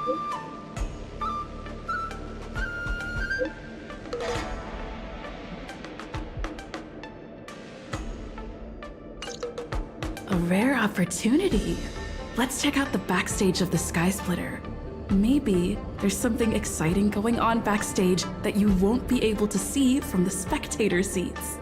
A rare opportunity. Let's check out the backstage of the Sky Splitter. Maybe there's something exciting going on backstage that you won't be able to see from the spectator seats.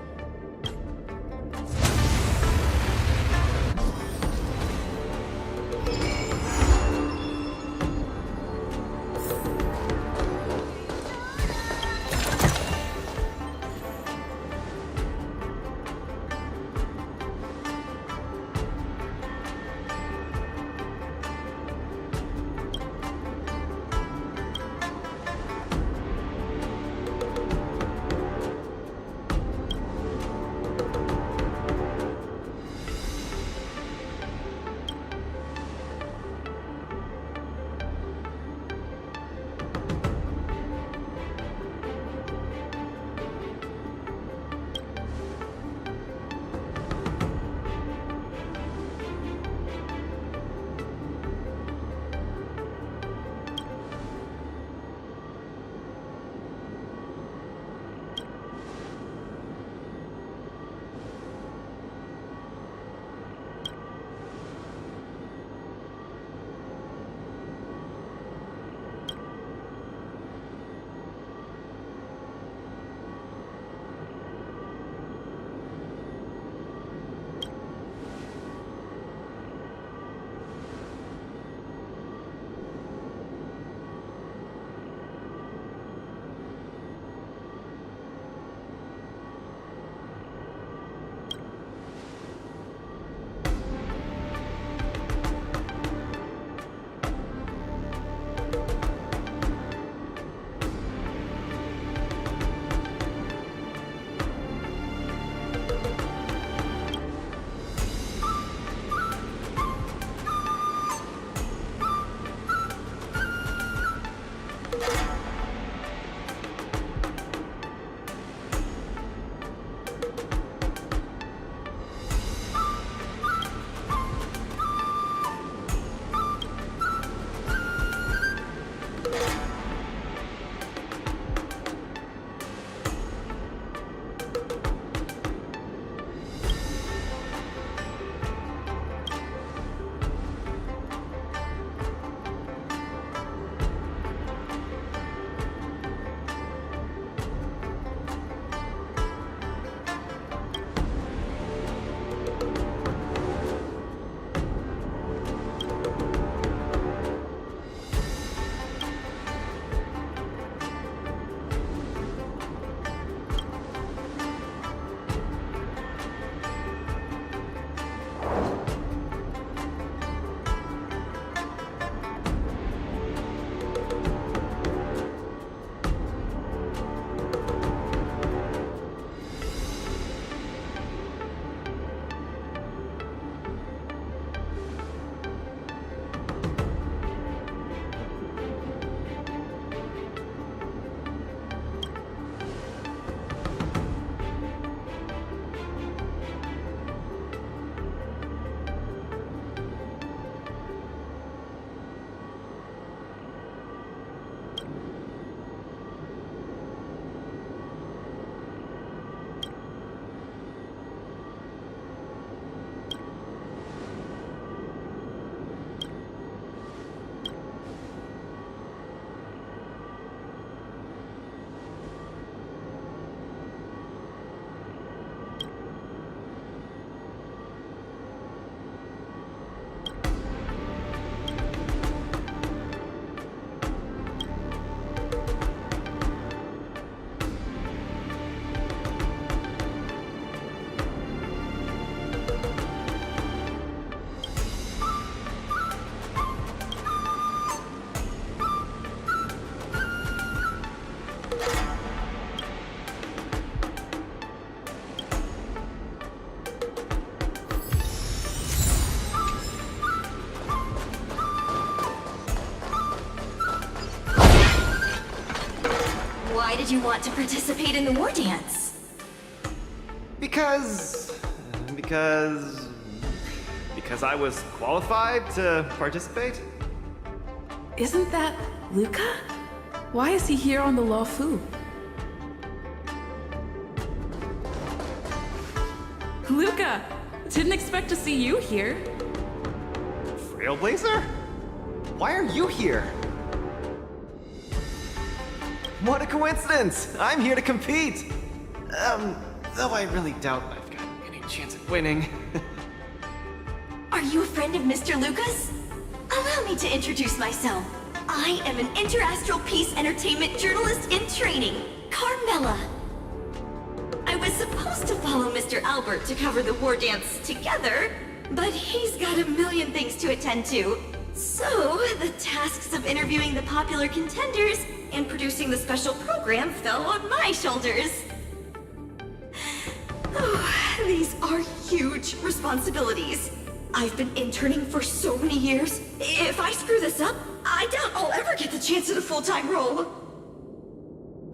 Why did you want to participate in the Wardance? Because I was qualified to participate? Isn't that Luca? Why is he here on the Luofu? Luca! Didn't expect to see you here. Trailblazer? Why are you here? What a coincidence! I'm here to compete! Though I really doubt I've got any chance at winning. Are you a friend of Mr. Lucas? Allow me to introduce myself. I am an Interastral Peace Entertainment journalist in training, Carmela. I was supposed to follow Mr. Albert to cover the Wardance together, but he's got a million things to attend to. So, the tasks of interviewing the popular contenders and producing the special program fell on my shoulders. Oh, these are huge responsibilities. I've been interning for so many years. If I screw this up, I doubt I'll ever get the chance at a full-time role.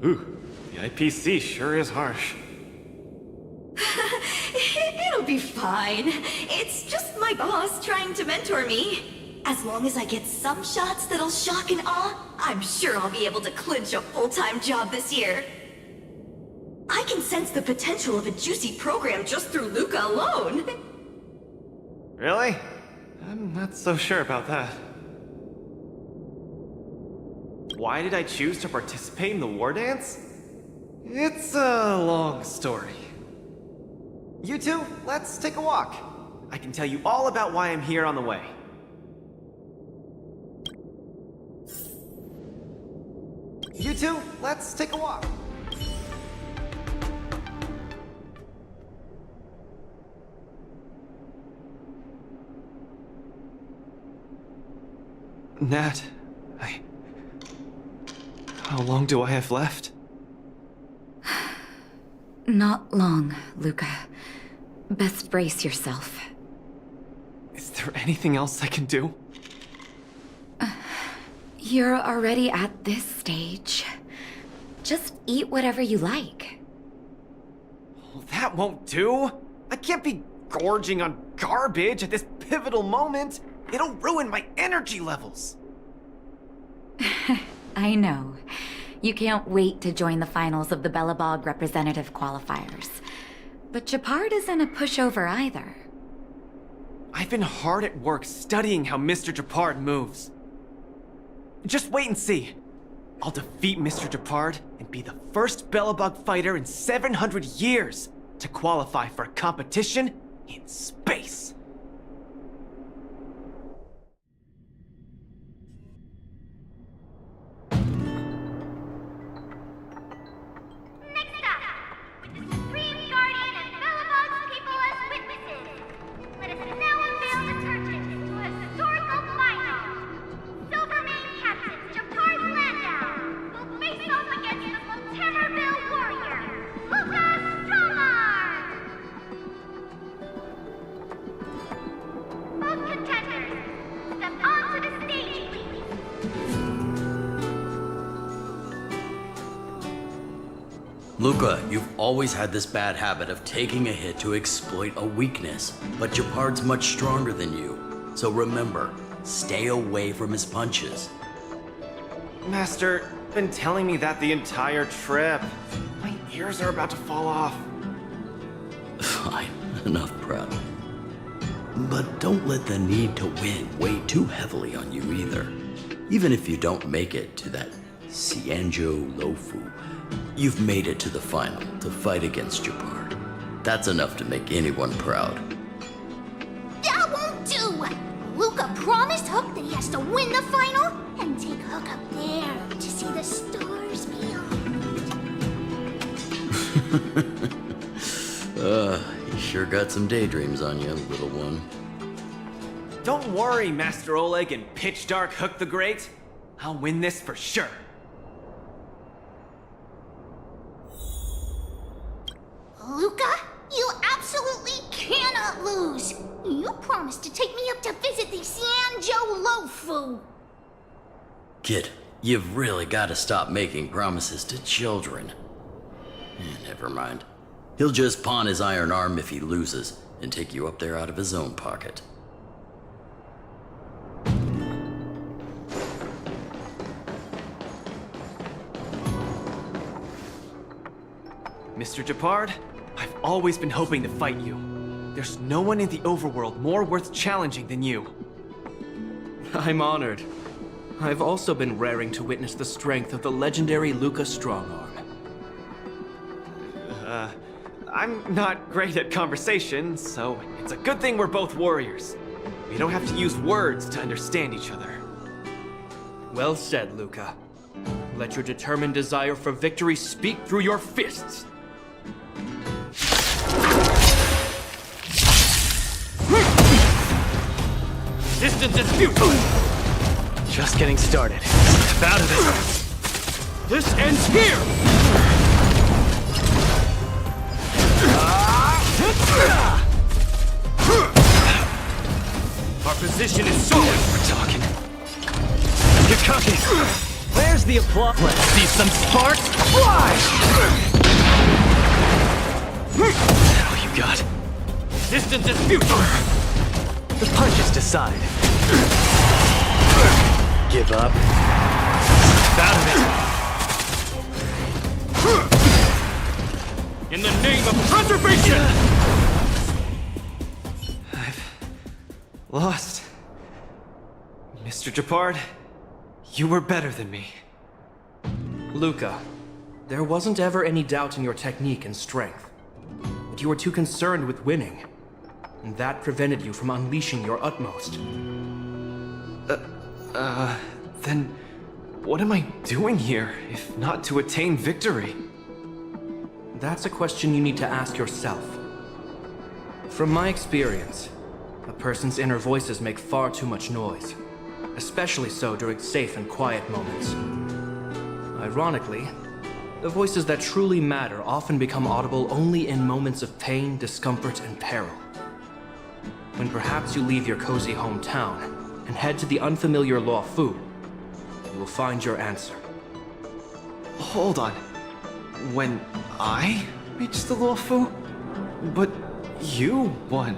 Ooh, the IPC sure is harsh. It'll be fine. It's just my boss trying to mentor me. As long as I get some shots that'll shock and awe, I'm sure I'll be able to clinch a full-time job this year. I can sense the potential of a juicy program just through Luca alone. Really? I'm not so sure about that. Why did I choose to participate in the Wardance? It's a long story. You two, let's take a walk. I can tell you all about why I'm here on the way. You two, let's take a walk. Nat, how long do I have left? Not long, Luca. Best brace yourself. Is there anything else I can do? You're already at this stage. Just eat whatever you like. Well, that won't do. I can't be gorging on garbage at this pivotal moment. It'll ruin my energy levels. I know. You can't wait to join the finals of the Bellabog representative qualifiers. But Japard isn't a pushover either. I've been hard at work studying how Mr. Japard moves. Just wait and see. I'll defeat Mr. Japard and be the first Bellabog fighter in 700 years to qualify for a competition in space. Luca, you've always had this bad habit of taking a hit to exploit a weakness, but Japard's much stronger than you. So remember, stay away from his punches. Master, been telling me that the entire trip. My ears are about to fall off. Fine, enough prep. But don't let the need to win weigh too heavily on you either. Even if you don't make it to that Xianzhou Luofu, you've made it to the final to fight against Japard. That's enough to make anyone proud. That won't do! Luca promised Hook that he has to win the final and take Hook up there to see the stars beyond. You sure got some daydreams on you, little one. Don't worry, Master Oleg and Pitch Dark Hook the Great. I'll win this for sure. Luca, you absolutely cannot lose! You promised to take me up to visit the Xianzhou Luofu! Kid, you've really got to stop making promises to children. Never mind. He'll just pawn his iron arm if he loses and take you up there out of his own pocket. Mr. Japard, I've always been hoping to fight you. There's no one in the overworld more worth challenging than you. I'm honored. I've also been raring to witness the strength of the legendary Luca Strongarm. I'm not great at conversation, so it's a good thing we're both warriors. We don't have to use words to understand each other. Well said, Luca. Let your determined desire for victory speak through your fists. Resistance is futile! Just getting started. Step out of this. This ends here! Our position is solid. We're talking. Get cocky. Where's the applause? Let's see some sparks fly! Oh, you got. Resistance is futile! The punches decide. Give up. Out of In the name of preservation! I've lost. Mr. Japard, you were better than me. Luca, there wasn't ever any doubt in your technique and strength. But you were too concerned with winning. And that prevented you from unleashing your utmost. Then what am I doing here, if not to attain victory? That's a question you need to ask yourself. From my experience, a person's inner voices make far too much noise, especially so during safe and quiet moments. Ironically, the voices that truly matter often become audible only in moments of pain, discomfort, and peril. When perhaps you leave your cozy hometown and head to the unfamiliar Luofu, you will find your answer. Hold on. When I reached the Luofu? But you won.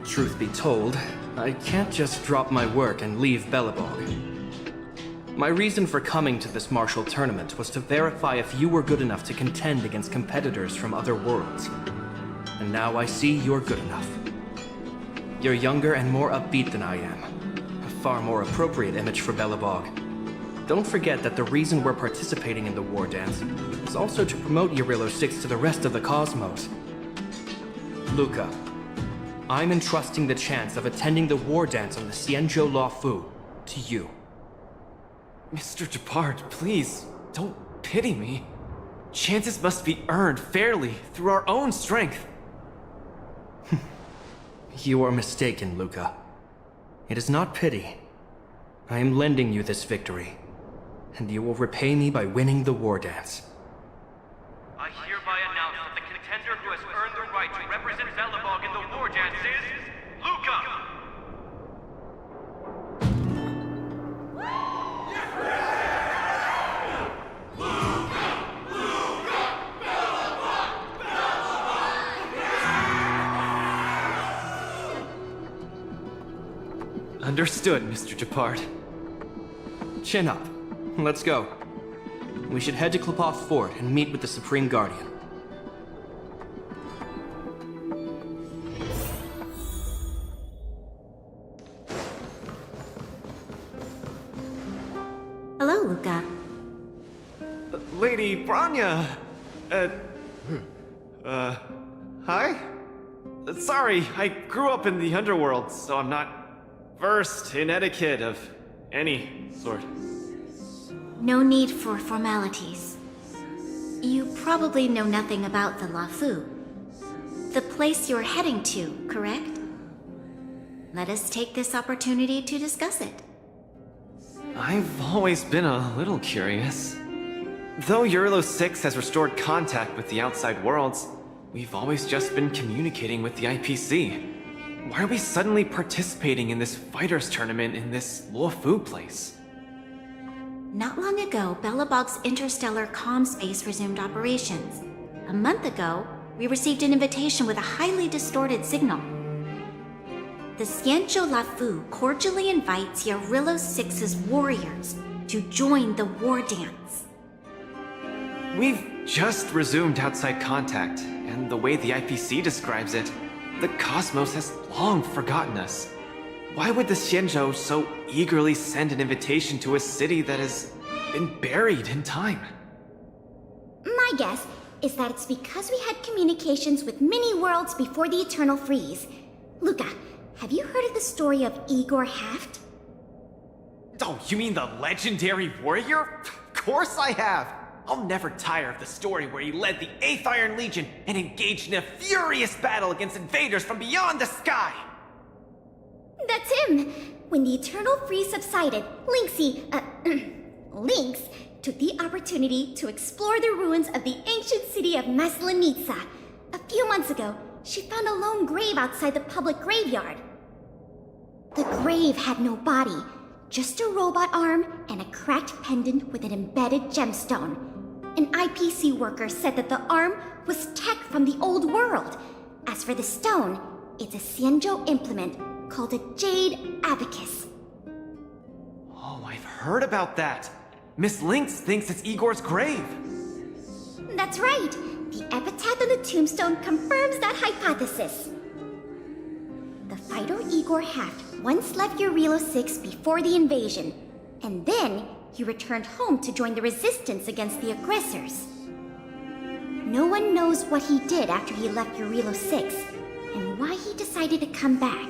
Truth be told, I can't just drop my work and leave Belobog. My reason for coming to this martial tournament was to verify if you were good enough to contend against competitors from other worlds. And now I see you're good enough. You're younger and more upbeat than I am. A far more appropriate image for Belobog. Don't forget that the reason we're participating in the Wardance is also to promote Eurillo 6 to the rest of the cosmos. Luca, I'm entrusting the chance of attending the Wardance on the Xianzhou Luofu to you. Mr. Japard, please, don't pity me. Chances must be earned fairly through our own strength. You are mistaken, Luca. It is not pity. I am lending you this victory, and you will repay me by winning the Wardance. I hereby announce that the contender who has earned the right to represent Belobog in the Wardance is Luca! Understood, Mr. Japard. Chin up. Let's go. We should head to Klopov Fort and meet with the Supreme Guardian. Hello, Luca. Lady Branya! Hi? Sorry, I grew up in the underworld, so I'm not versed in etiquette of any sort. No need for formalities. You probably know nothing about the Luofu. The place you're heading to, correct? Let us take this opportunity to discuss it. I've always been a little curious. Though Eurillo 6 has restored contact with the outside worlds, we've always just been communicating with the IPC. Why are we suddenly participating in this fighters tournament in this Luofu place? Not long ago, Belobog's interstellar comm space resumed operations. A month ago, we received an invitation with a highly distorted signal. The Xianzhou Luofu cordially invites Eurillo 6's warriors to join the Wardance. We've just resumed outside contact, and the way the IPC describes it, the cosmos has long forgotten us. Why would the Xianzhou so eagerly send an invitation to a city that has been buried in time? My guess is that it's because we had communications with many worlds before the Eternal Freeze. Luca, have you heard of the story of Igor Haft? Oh, you mean the legendary warrior? Of course I have! I'll never tire of the story where he led the 8th Iron Legion and engaged in a furious battle against invaders from beyond the sky! That's him! When the Eternal Freeze subsided, Lynx took the opportunity to explore the ruins of the ancient city of Maslenitsa. A few months ago, she found a lone grave outside the public graveyard. The grave had no body, just a robot arm and a cracked pendant with an embedded gemstone. An IPC worker said that the arm was tech from the old world. As for the stone, it's a Xianzhou implement called a Jade Abacus. Oh, I've heard about that. Miss Lynx thinks it's Igor's grave. That's right. The epitaph on the tombstone confirms that hypothesis. The fighter Igor Haft once left Urilo 6 before the invasion, and then he returned home to join the resistance against the aggressors. No one knows what he did after he left Urilo 6, and why he decided to come back.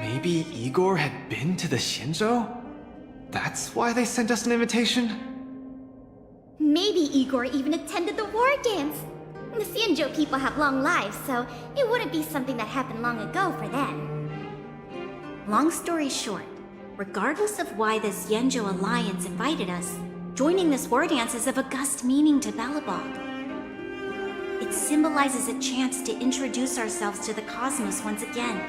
Maybe Igor had been to the Xianzhou? That's why they sent us an invitation? Maybe Igor even attended the war dance. The Xianzhou people have long lives, so it wouldn't be something that happened long ago for them. Long story short, regardless of why the Xianzhou Alliance invited us, joining this war dance is of august meaning to Belobog. It symbolizes a chance to introduce ourselves to the cosmos once again.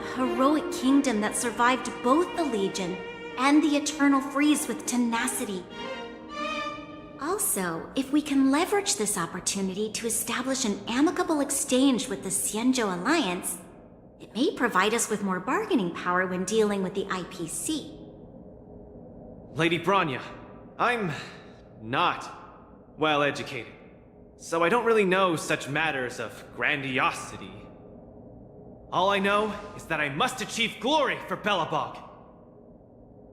A heroic kingdom that survived both the Legion and the Eternal Freeze with tenacity. Also, if we can leverage this opportunity to establish an amicable exchange with the Xianzhou Alliance, it may provide us with more bargaining power when dealing with the IPC. Lady Bronya, I'm not well educated, so I don't really know such matters of grandiosity. All I know is that I must achieve glory for Belobog.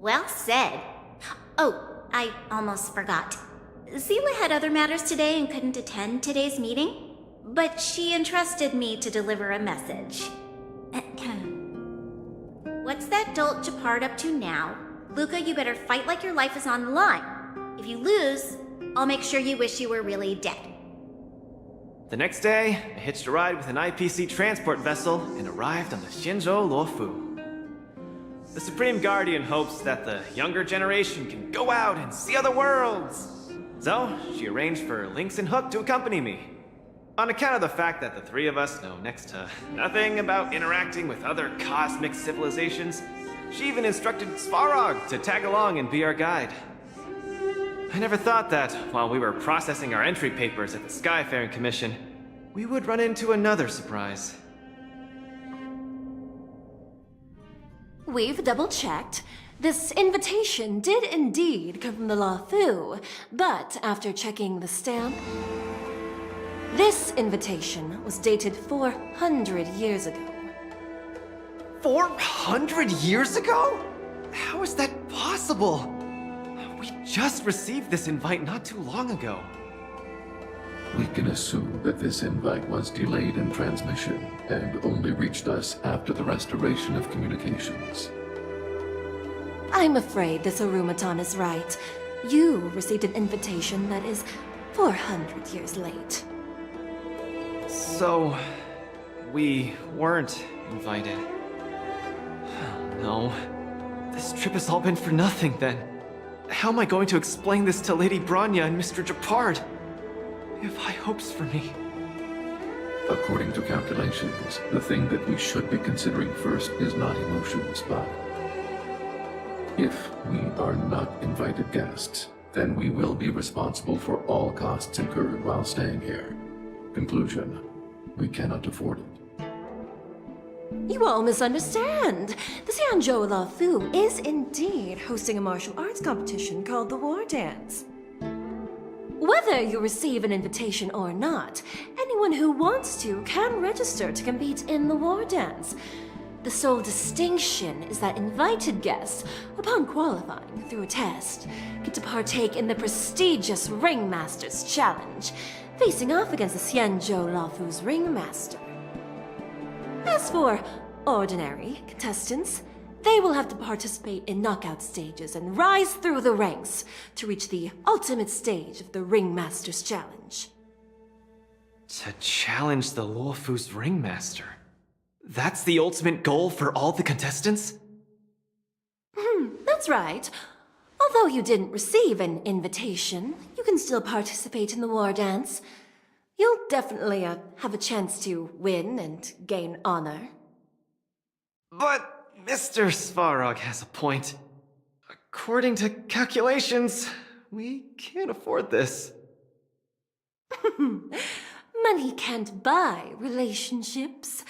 Well said. Oh, I almost forgot. Zila had other matters today and couldn't attend today's meeting, but she entrusted me to deliver a message. What's that dolt Japard up to now? Luca, you better fight like your life is on the line. If you lose, I'll make sure you wish you were really dead. The next day, I hitched a ride with an IPC transport vessel and arrived on the Xianzhou Luofu. The Supreme Guardian hopes that the younger generation can go out and see other worlds. So, she arranged for Lynx and Hook to accompany me. On account of the fact that the three of us know next to nothing about interacting with other cosmic civilizations, she even instructed Svarog to tag along and be our guide. I never thought that, while we were processing our entry papers at the Skyfaring Commission, we would run into another surprise. We've double-checked. This invitation did indeed come from the Luofu, but after checking the stamp, this invitation was dated 400 years ago. 400 years ago? How is that possible? We just received this invite not too long ago. We can assume that this invite was delayed in transmission and only reached us after the restoration of communications. I'm afraid this Arumatan is right. You received an invitation that is 400 years late. So, we weren't invited. Oh, no. This trip has all been for nothing then. How am I going to explain this to Lady Bronya and Mr. Japard? They have high hopes for me. According to calculations, the thing that we should be considering first is not emotions, but if we are not invited guests, then we will be responsible for all costs incurred while staying here. Conclusion, we cannot afford it. You all misunderstand. The Xianzhou Luofu is indeed hosting a martial arts competition called the Wardance. Whether you receive an invitation or not, anyone who wants to can register to compete in the Wardance. The sole distinction is that invited guests, upon qualifying through a test, get to partake in the prestigious Ringmaster's Challenge, facing off against the Xianzhou Laofu's Ringmaster. As for ordinary contestants, they will have to participate in knockout stages and rise through the ranks to reach the ultimate stage of the Ringmaster's Challenge. To challenge the Luofu's Ringmaster. That's the ultimate goal for all the contestants? That's right. Although you didn't receive an invitation, you can still participate in the Wardance. You'll definitely have a chance to win and gain honor. But Mr. Svarog has a point. According to calculations, we can't afford this. Money can't buy relationships.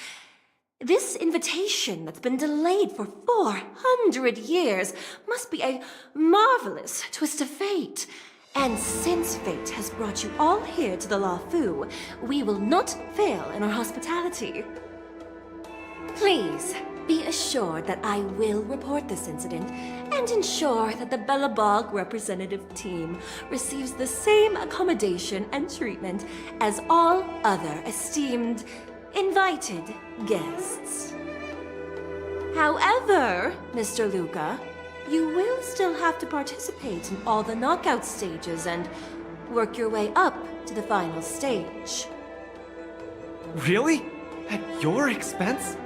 This invitation that's been delayed for 400 years must be a marvelous twist of fate. And since fate has brought you all here to the Laofu, we will not fail in our hospitality. Please, be assured that I will report this incident and ensure that the Belobog representative team receives the same accommodation and treatment as all other esteemed, invited guests. However, Mr. Luca, you will still have to participate in all the knockout stages and work your way up to the final stage. Really? At your expense?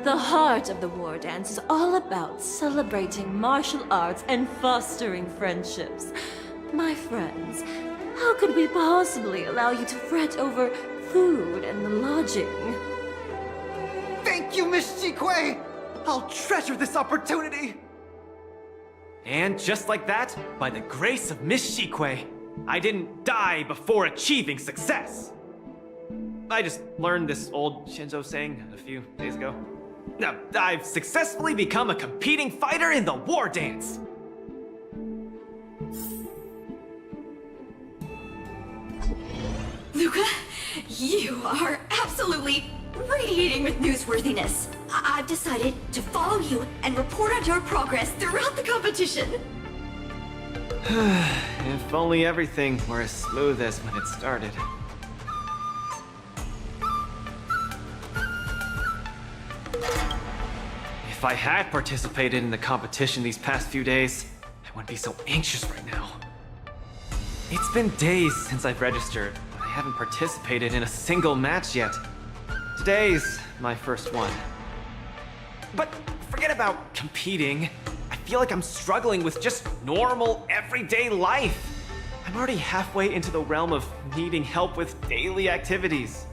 The heart of the Wardance is all about celebrating martial arts and fostering friendships. My friends, how could we possibly allow you to fret over food and lodging? Thank you, Miss Chikwe! I'll treasure this opportunity! And just like that, by the grace of Miss Chikwe, I didn't die before achieving success! I just learned this old Shinzo saying a few days ago. Now, I've successfully become a competing fighter in the Wardance! Luca, you are absolutely radiating with newsworthiness. I've decided to follow you and report on your progress throughout the competition. If only everything were as smooth as when it started. If I had participated in the competition these past few days, I wouldn't be so anxious right now. It's been days since I've registered, but I haven't participated in a single match yet. Today's my first one. But forget about competing. I feel like I'm struggling with just normal, everyday life. I'm already halfway into the realm of needing help with daily activities.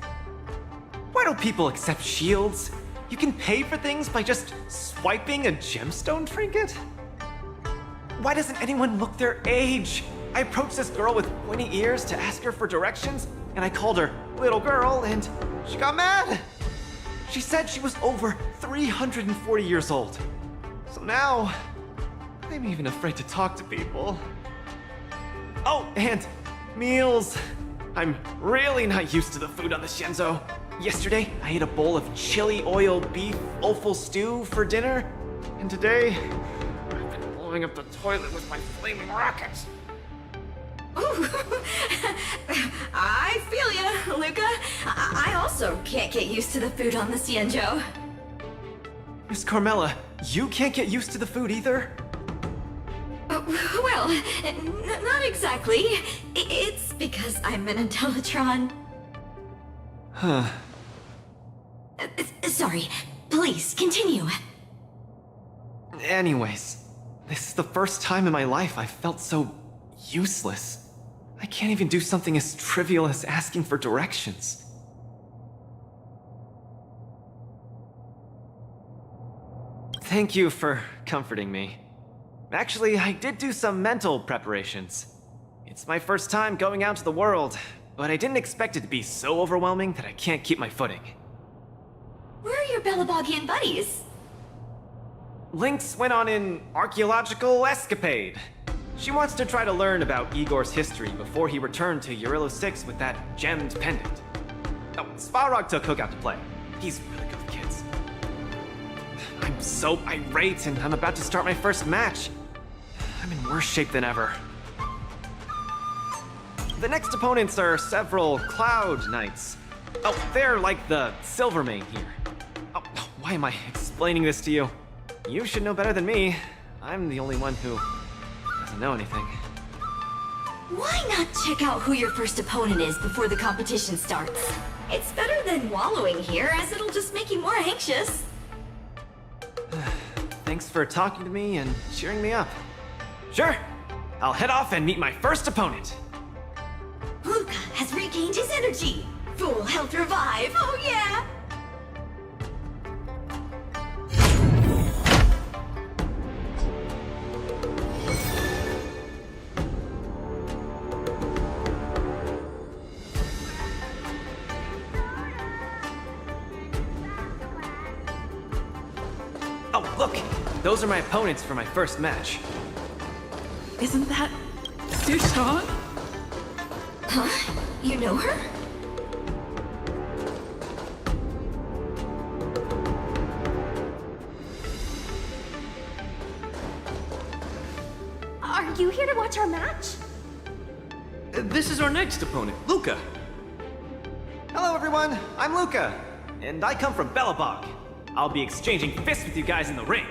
Why don't people accept shields? You can pay for things by just swiping a gemstone trinket? Why doesn't anyone look their age? I approached this girl with pointy ears to ask her for directions, and I called her little girl, and she got mad. She said she was over 340 years old. So now, I'm even afraid to talk to people. Oh, and meals. I'm really not used to the food on the Shinzo. Yesterday, I ate a bowl of chili oil beef offal stew for dinner, and today, I've been blowing up the toilet with my flaming rockets. Ooh, I feel ya, Luca. I also can't get used to the food on the Xianzhou. Miss Carmela, you can't get used to the food either? Well, not exactly. It's because I'm an Intellatron. Huh. Sorry. Please, continue. Anyways, this is the first time in my life I've felt so useless. I can't even do something as trivial as asking for directions. Thank you for comforting me. Actually, I did do some mental preparations. It's my first time going out to the world, but I didn't expect it to be so overwhelming that I can't keep my footing. Where are your Belabogian buddies? Lynx went on an archaeological escapade. She wants to try to learn about Igor's history before he returned to Urilo 6 with that gemmed pendant. Oh, Svarog took Hook out to play. He's really good with kids. I'm so irate, and I'm about to start my first match. I'm in worse shape than ever. The next opponents are several Cloud Knights. Oh, they're like the Silvermane here. Oh, why am I explaining this to you? You should know better than me. I'm the only one who doesn't know anything. Why not check out who your first opponent is before the competition starts? It's better than wallowing here, as it'll just make you more anxious. Thanks for talking to me and cheering me up. Sure, I'll head off and meet my first opponent. Luca has regained his energy. Full health revive, oh yeah! Oh, look! Those are my opponents for my first match. Isn't that Sushong? Huh? You know her? Are you here to watch our match? This is our next opponent, Luca. Hello, everyone. I'm Luca, and I come from Belobog. I'll be exchanging fists with you guys in the ring.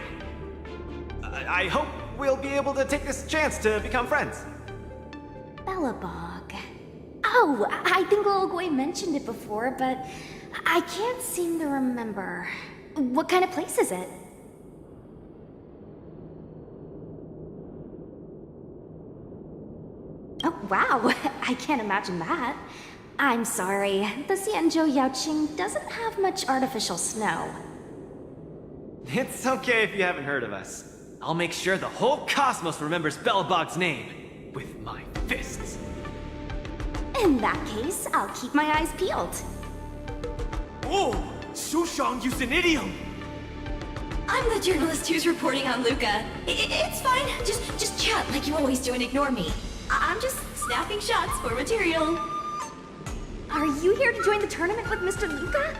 I hope we'll be able to take this chance to become friends. Belobog. Oh, I think Olgoy mentioned it before, but I can't seem to remember. What kind of place is it? Oh, wow. I can't imagine that. I'm sorry. The Xianzhou Yaoqing doesn't have much artificial snow. It's okay if you haven't heard of us. I'll make sure the whole cosmos remembers Belobog's name with my fists. In that case, I'll keep my eyes peeled. Oh, Sushong used an idiom. I'm the journalist who's reporting on Luca. It's fine. Just chat like you always do and ignore me. I'm just snapping shots for material. Are you here to join the tournament with Mr. Luca?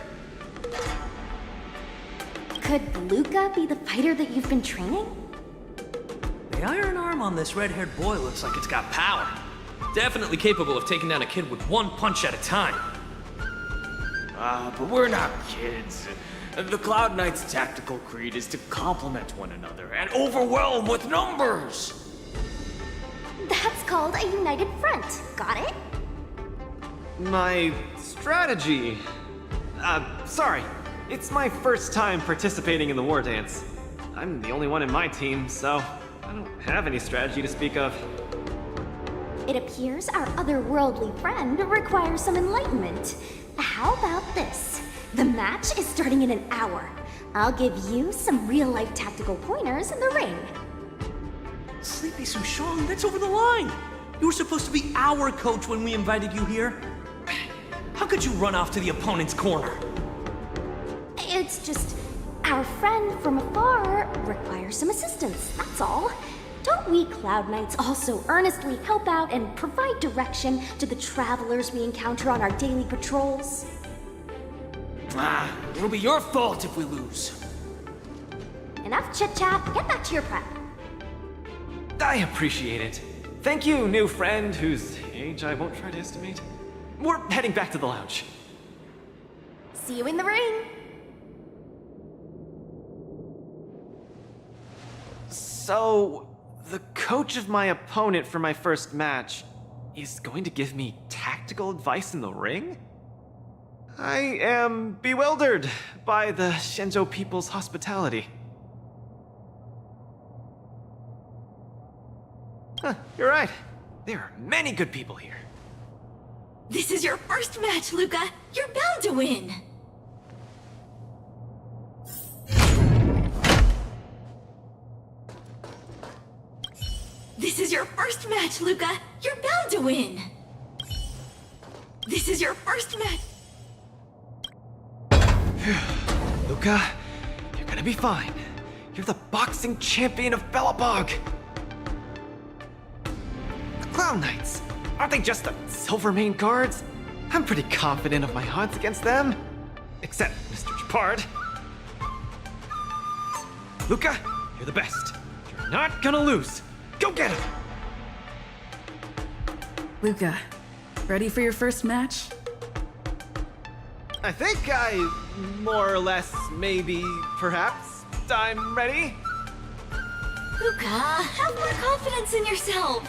Could Luca be the fighter that you've been training? The iron arm on this red-haired boy looks like it's got power. Definitely capable of taking down a kid with one punch at a time. But we're not kids. The Cloud Knight's tactical creed is to complement one another and overwhelm with numbers! That's called a united front. Got it? My strategy. Sorry. It's my first time participating in the Wardance. I'm the only one in my team, so I don't have any strategy to speak of. It appears our otherworldly friend requires some enlightenment. How about this? The match is starting in an hour. I'll give you some real-life tactical pointers in the ring. Sleepy Sushong, that's over the line! You were supposed to be our coach when we invited you here. How could you run off to the opponent's corner? It's just, our friend from afar requires some assistance, that's all. Don't we Cloud Knights also earnestly help out and provide direction to the travelers we encounter on our daily patrols? It'll be your fault if we lose. Enough chit-chat, get back to your prep. I appreciate it. Thank you, new friend, whose age I won't try to estimate. We're heading back to the lounge. See you in the ring! So, the coach of my opponent for my first match is going to give me tactical advice in the ring? I am bewildered by the Shenzhou people's hospitality. Huh, you're right. There are many good people here. This is your first match, Luca. You're bound to win. This is your first match, Luca. You're bound to win. This is your first match. Luca, you're gonna be fine. You're the boxing champion of Belobog. Cloud Knights. Aren't they just the Silvermane guards? I'm pretty confident of my odds against them. Except Mr. Japard. Luca, you're the best. You're not gonna lose. Go get him! Luca, ready for your first match? I think more or less, maybe, perhaps, I'm ready. Luca, have more confidence in yourself.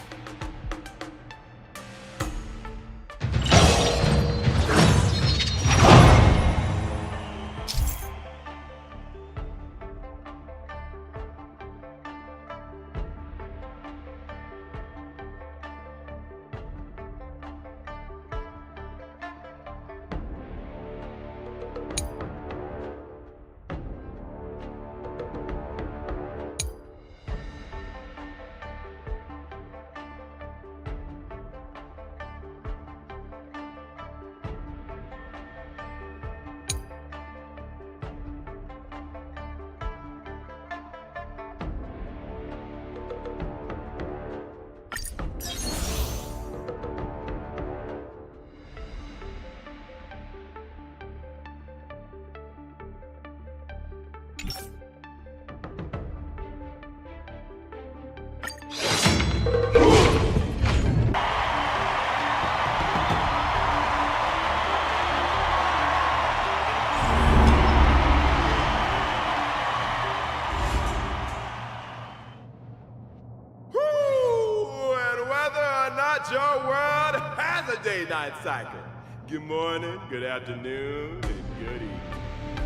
Your world has a day-night cycle. Good morning, good afternoon, and good evening.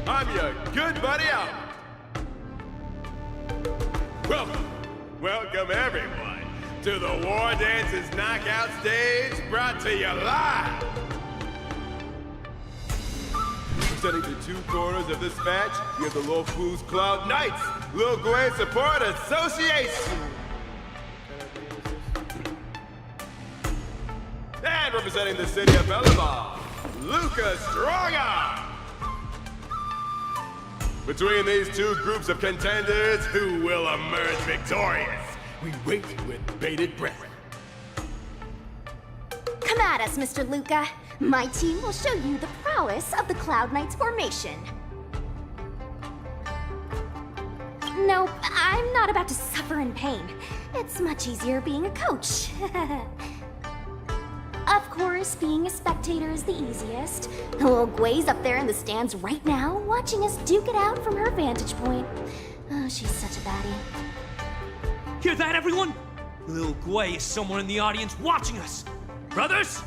I'm your good buddy Albert. Welcome everyone to the Wardance's knockout stage, brought to you live. Representing the two corners of this match, we have the Lofu's Cloud Knights, Lil Gwei Support Association. And representing the city of Bellabog, Luca Strongarm. Between these two groups of contenders, who will emerge victorious? We wait with bated breath. Come at us, Mr. Luca. My team will show you the prowess of the Cloud Knights formation. Nope, I'm not about to suffer in pain. It's much easier being a coach. Of course, being a spectator is the easiest. Little Gwei's up there in the stands right now, watching us duke it out from her vantage point. Oh, she's such a baddie. Hear that, everyone? Lil Gwei is somewhere in the audience watching us. Brothers,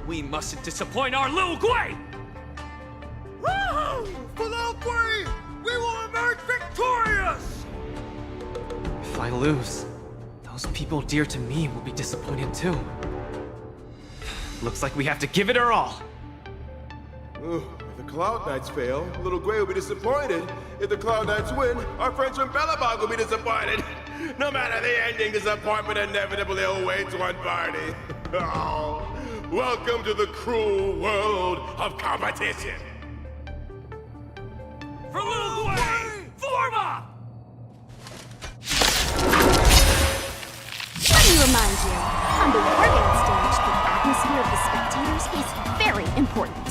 we mustn't disappoint our Lil Gwei! Woohoo! For Lil Gwei, we will emerge victorious! If I lose, those people dear to me will be disappointed too. Looks like we have to give it our all. If the Cloud Knights fail, Lil Gwei will be disappointed. If the Cloud Knights win, our friends from Bellabog will be disappointed. No matter the ending, disappointment inevitably awaits one party. Oh, welcome to the cruel world of competition. For Lil Gwei, form up! Let me remind you, on the Wardance stage, the atmosphere of the spectators is very important.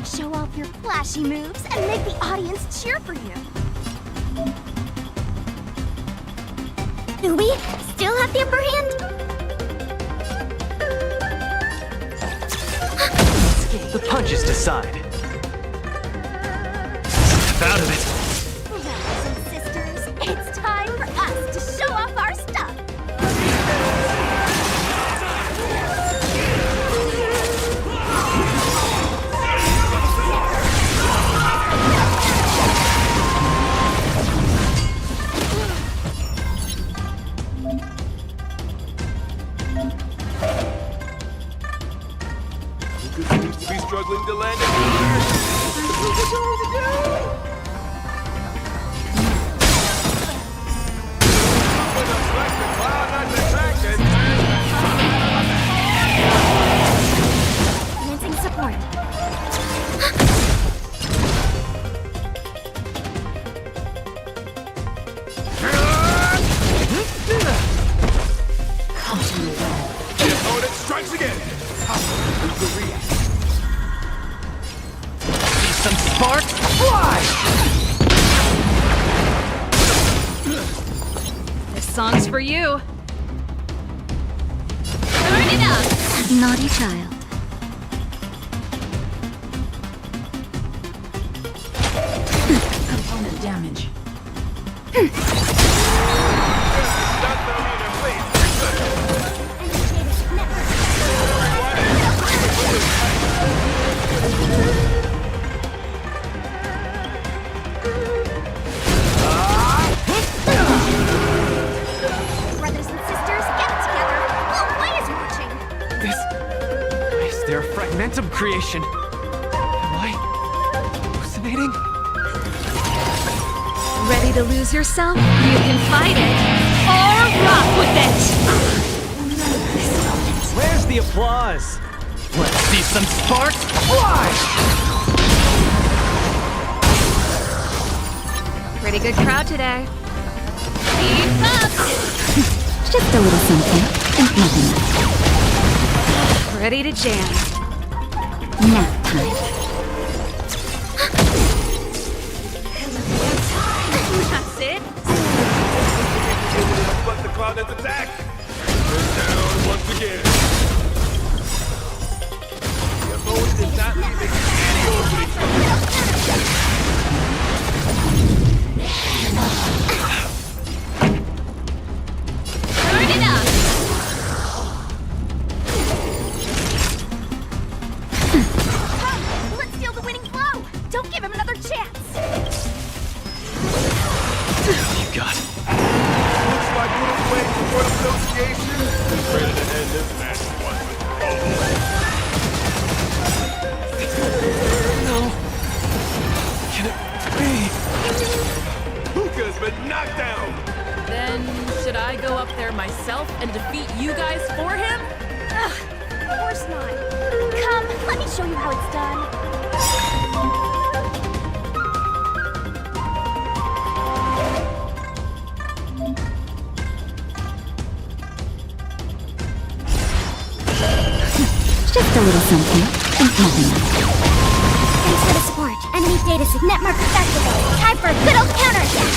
Show off your flashy moves and make the audience cheer for you. Do we still have the upper hand? The punches decide. Step out of it. Brothers and sisters, it's time for us to show off our stuff. Luca seems to be struggling to land it. once again! Luca reacts. See some sparks fly! This song's for you. Turn it up! Naughty child. Component damage. Brothers and sisters, get it together. Little Way is watching. Is there a fragmentum creation? Am I hallucinating? Ready to lose yourself? You can fight it, or rock with it! Where's the applause? Let's see some sparks fly! Pretty good crowd today. Keep up! Just a little something, and nothing else. Ready to jam. Nap time. That's it. But the Cloud Knight's attack! They're down once again. The opponent is not leaving any openings. Turn it up! Let's steal the winning blow. Don't give him another chance. You got it. Looks like we're playing the World Association is ready to end this match once and for all. No. Can it be? Luca's been knocked down! Then, should I go up there myself and defeat you guys for him? Ugh, of course not. Come, let me show you how it's done. Just a little something, and nothing else. Thanks for the support. Enemy data sig netmarkers activated. Time for a good old counterattack.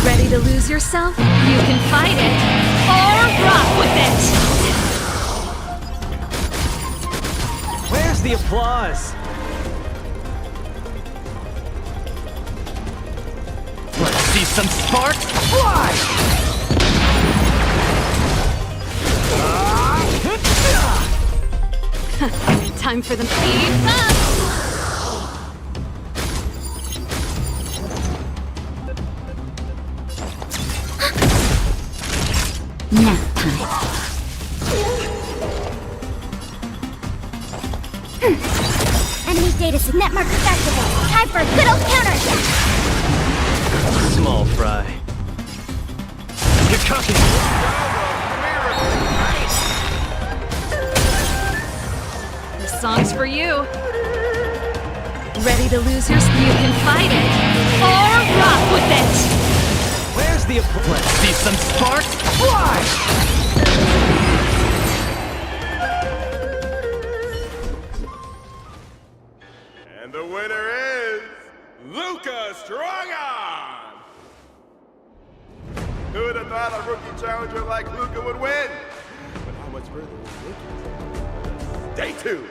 Ready to lose yourself? You can fight it, or rock with it! Where's the applause? Let's see some sparks fly! Time for them. Keep up! Nap time. Enemy data sig netmarkers activated. Time for a good old counterattack. Small fry. You're cooking! This song's for you. Ready to lose yourself? You can fight it, or rock with it! Where's the applause? Let's see some sparks fly! And the winner is Luca Strongarm! Who would have thought a rookie challenger like Luca would win? But how much further will Luca take? Stay tuned!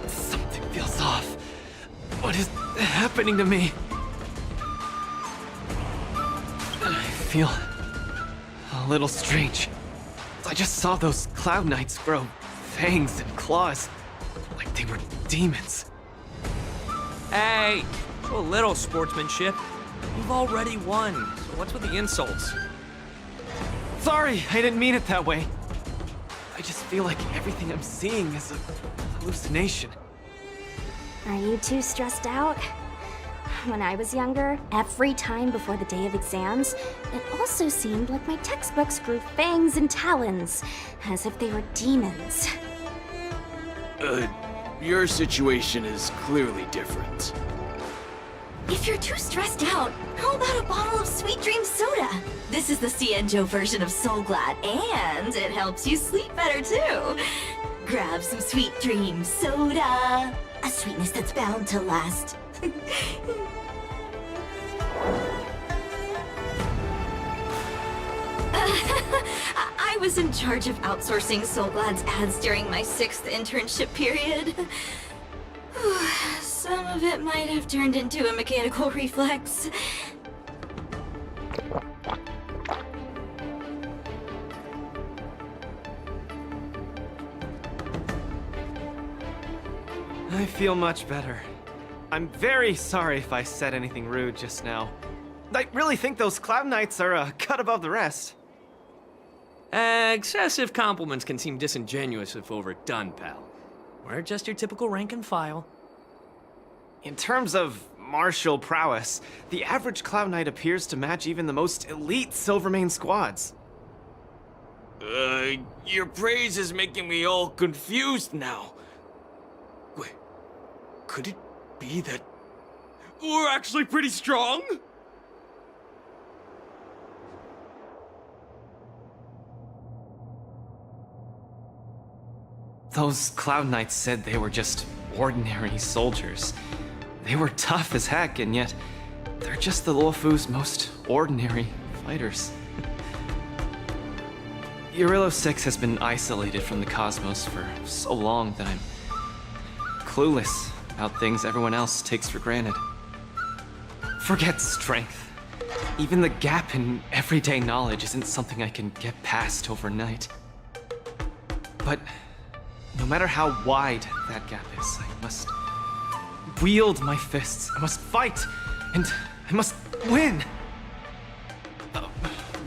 Something feels off. What is happening to me? I feel a little strange. I just saw those Cloud Knights grow fangs and claws, like they were demons. Hey, show a little sportsmanship. You've already won, so what's with the insults? Sorry, I didn't mean it that way. I just feel like everything I'm seeing is a hallucination. Are you too stressed out? When I was younger, every time before the day of exams, it also seemed like my textbooks grew fangs and talons, as if they were demons. Your situation is clearly different. If you're too stressed out, how about a bottle of Sweet Dream Soda? This is the Cienjo version of Soul Glad, and it helps you sleep better too. Grab some Sweet Dream Soda. A sweetness that's bound to last. I was in charge of outsourcing Soul Glad's ads during my 6th internship period. Some of it might have turned into a mechanical reflex. I feel much better. I'm very sorry if I said anything rude just now. I really think those Cloud Knights are a cut above the rest. Excessive compliments can seem disingenuous if overdone, pal. We're just your typical rank and file. In terms of martial prowess, the average Cloud Knight appears to match even the most elite Silvermane squads. Your praise is making me all confused now. Wait, could it be that we're actually pretty strong? Those Cloud Knights said they were just ordinary soldiers. They were tough as heck, and yet they're just the Luofu's most ordinary fighters. Urillo 6 has been isolated from the cosmos for so long that I'm clueless about things everyone else takes for granted. Forget strength. Even the gap in everyday knowledge isn't something I can get past overnight. But no matter how wide that gap is, I must wield my fists. I must fight, and I must win.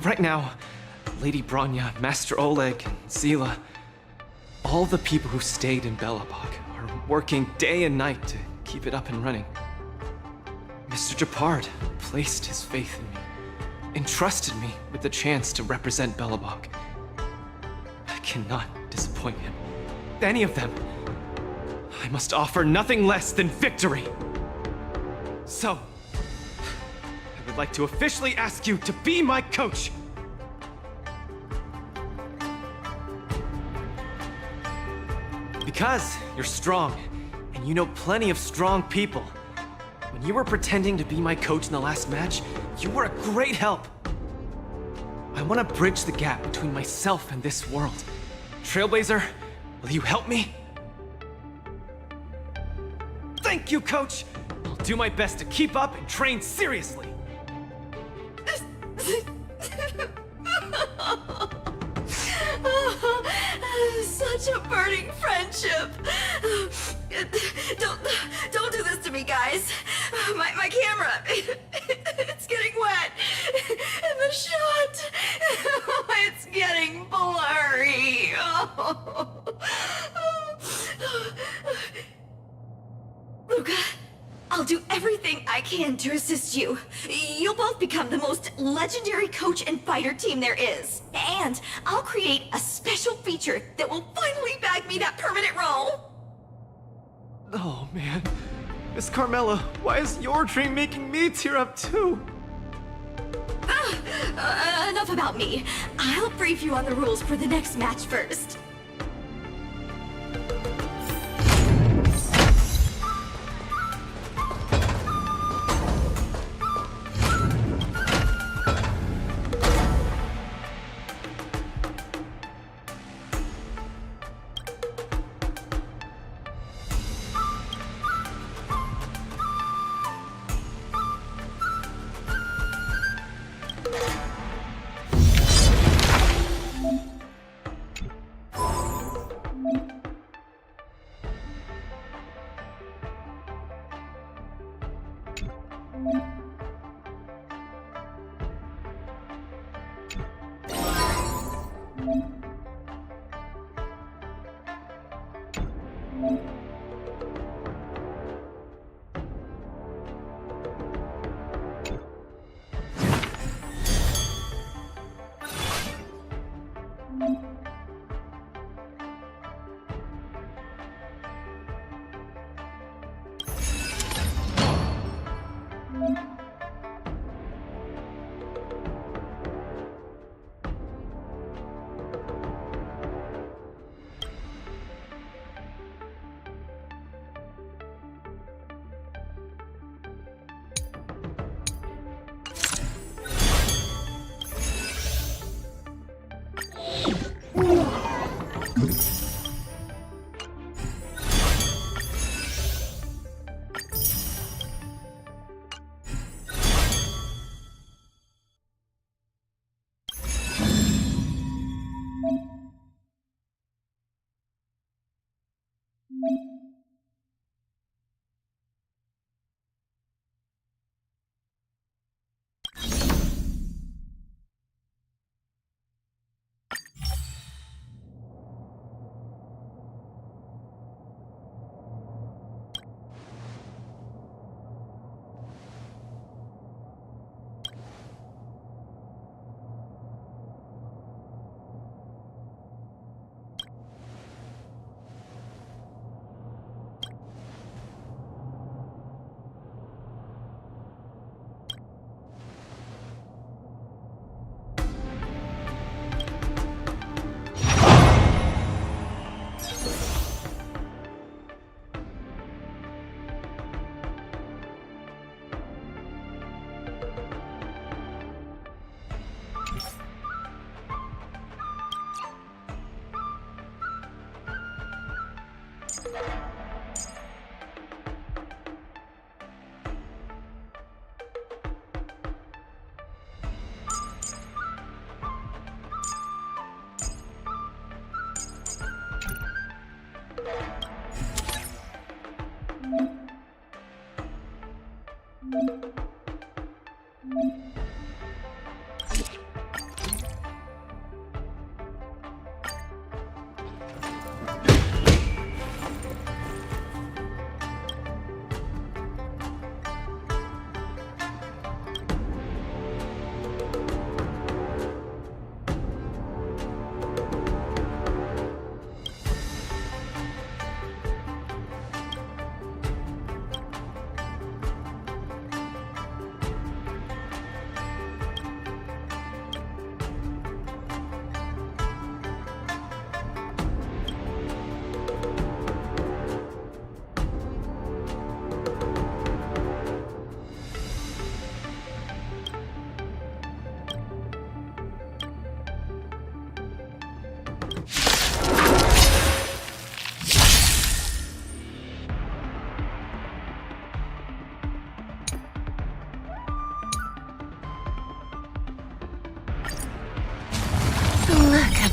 Right now, Lady Bronya, Master Oleg, and Zila, all the people who stayed in Belobog are working day and night to keep it up and running. Mr. Japard placed his faith in me, entrusted me with the chance to represent Belobog. I cannot disappoint him. Any of them. I must offer nothing less than victory. So, I would like to officially ask you to be my coach. Because you're strong, and you know plenty of strong people. When you were pretending to be my coach in the last match, you were a great help. I want to bridge the gap between myself and this world. Trailblazer, will you help me? Thank you, Coach! I'll do my best to keep up and train seriously. Such a burning friendship. Don't do this to me, guys. My camera, it's getting wet. And the shot, it's getting blurry. Luca, I'll do everything I can to assist you. You'll both become the most legendary coach and fighter team there is. And I'll create a special feature that will finally bag me that permanent role. Oh, man. Miss Carmela, why is your dream making me tear up too? Enough about me. I'll brief you on the rules for the next match first.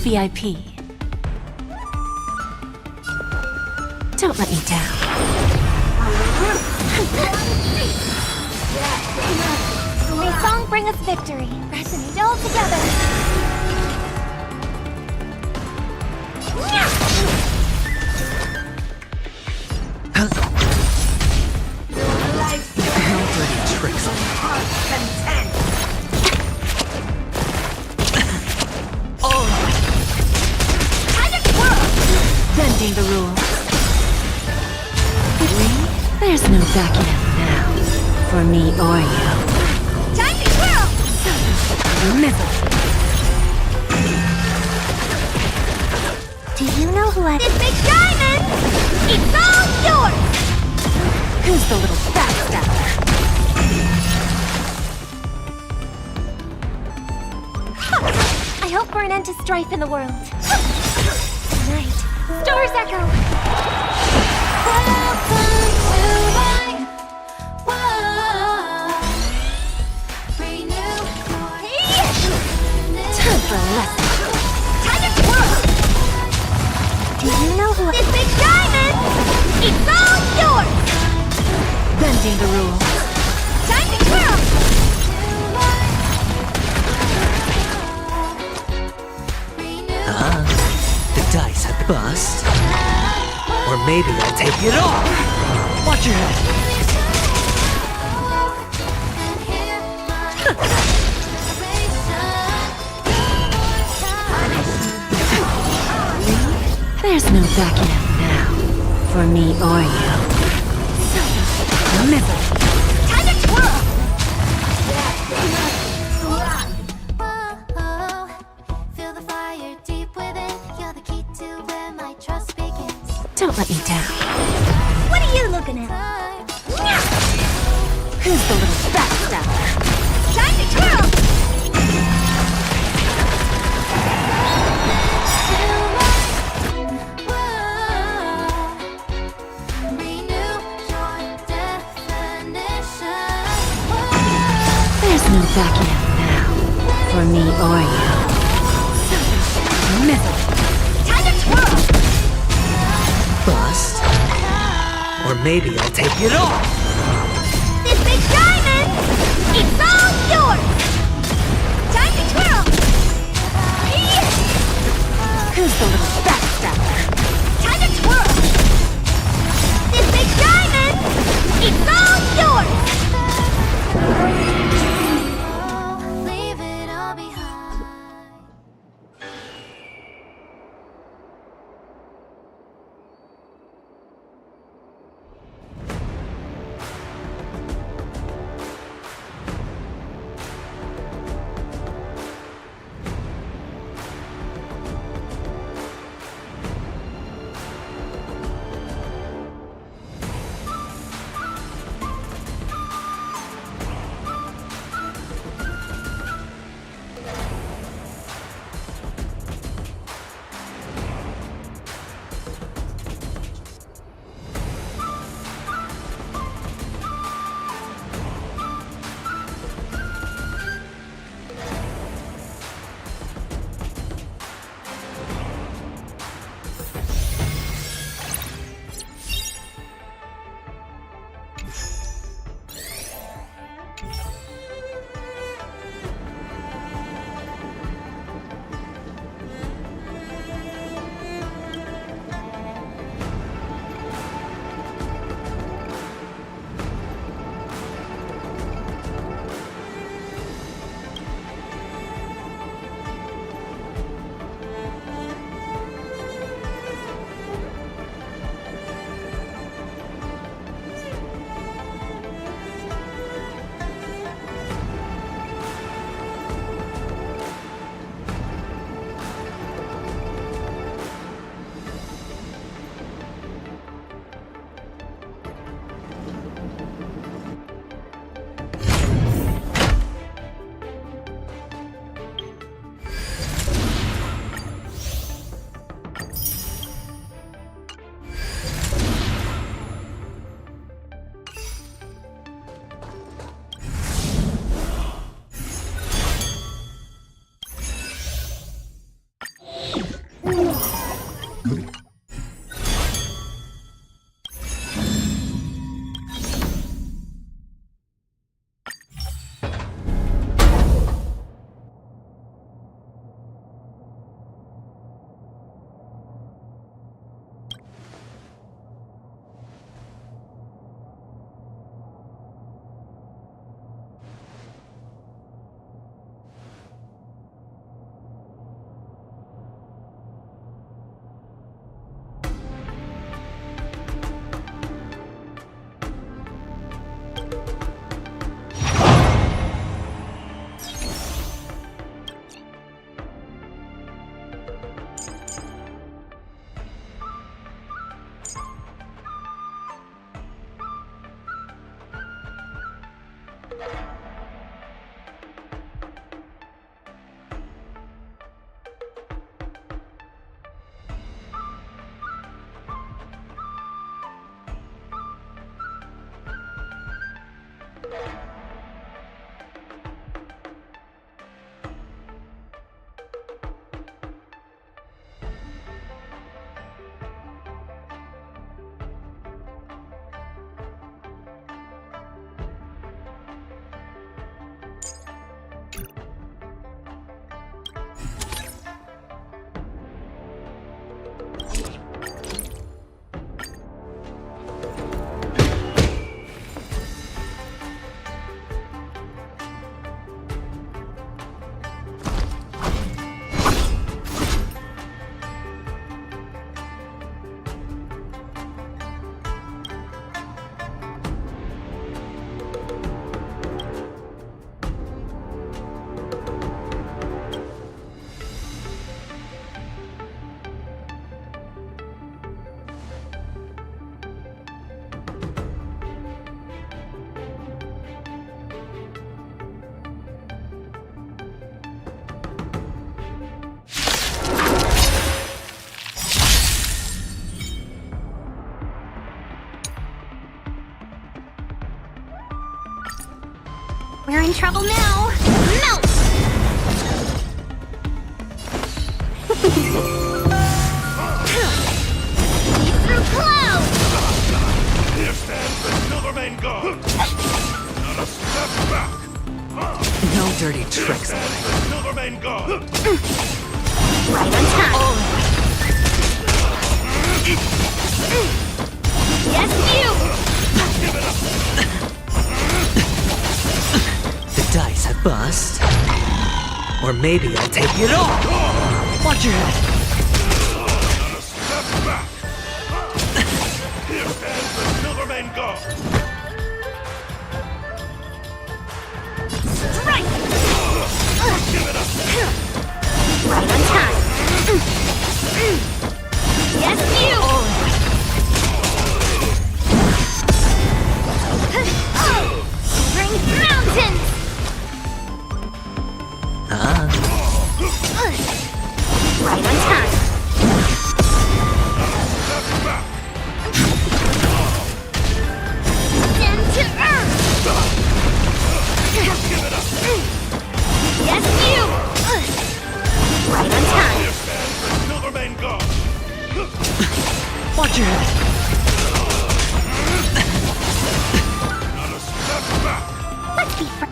VIP. Don't let me down. May song bring us victory. Resonate all together. Dirty tricks on me. Bending the rules. There's no backing up now, for me or you. Time to twirl! Mizzle. Do you know who I... This big diamond! It's all yours! Who's the little backstabber? I hope for an end to strife in the world. Tonight, stars echo. Welcome to my world. Renew your Time for a lesson. Time to twirl! Do you know who this big diamond? It's all yours! Bending the rules. Time to twirl! The dice have bust. Or maybe I'll take it off. Watch your head. There's no backing up now, for me or you. Mizzle. Time to twirl! Feel the fire deep within. You're the key to where my trust begins. Don't let me down. What are you looking at? Who's the little backstabber? Time to twirl! There's no backing up now, for me or you. Mizzle. Time to twirl! Bust. Or maybe I'll take it off. This big diamond! It's all yours! Time to twirl! We're in trouble now! Melt! Leap through clouds! Here stands the Silvermane God! Not a step back! No dirty tricks. Here stands the Silvermane God! Right on time! Yes, you! Give it up! The dice have bust. Or maybe I'll take it all. Watch your head. Not a step back! Here stands the Silvermane God! Strike! Give it up! Right on time! Yes, you! Bring mountains! Right on time! Down to earth! Give it up! Yes, you! Right on time! Here stands the Silvermane God! Watch your head. Not a step back! Let's be friends.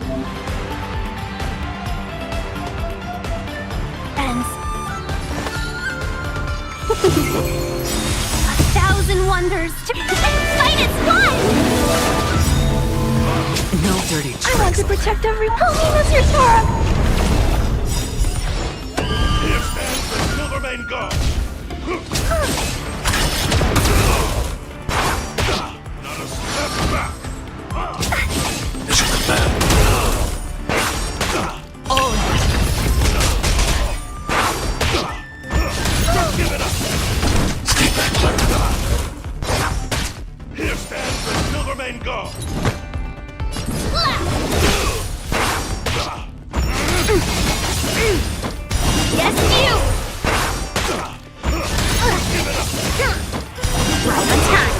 1,000 wonders to fight is one! No dirty tricks. I want to protect every Helena, Sir Sora! Here stands the Silvermane God! Not a step back! Mission command! Give it up! Stay back, here stands the Silvermane God! Yes, you! Give it up! Right on time!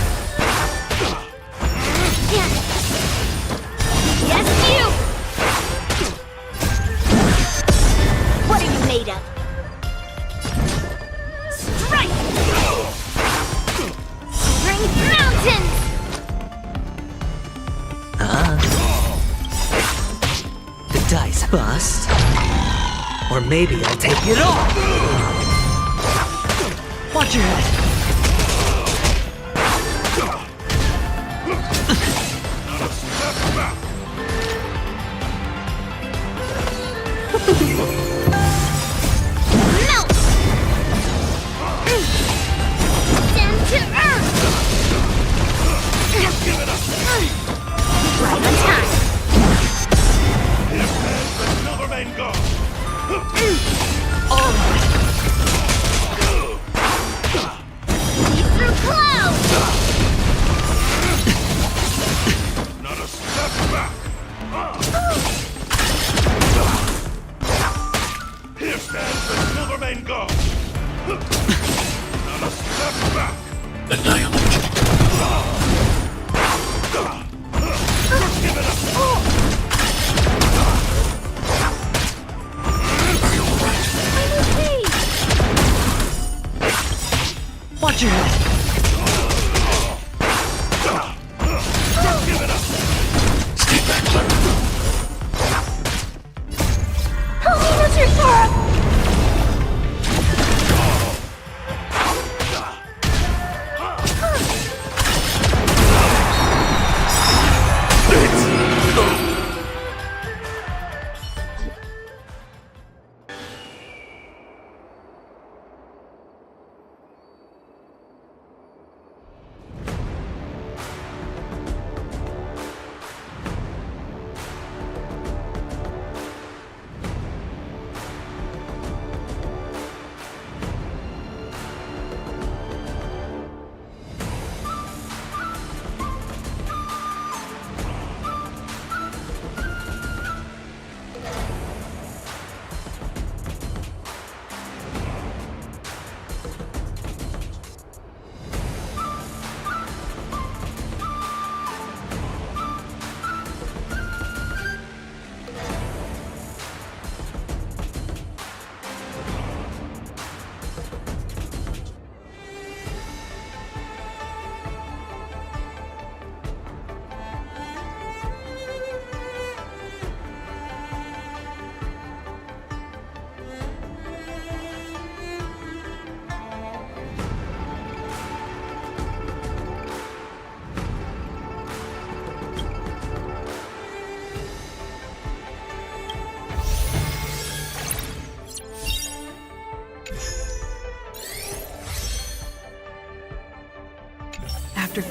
Yes, you! What are you made of? Strike! Bring mountains! The dice bust. Or maybe I'll take it all. Watch your head. Melt! Down to earth! Right on time! Here stands the Silvermane God!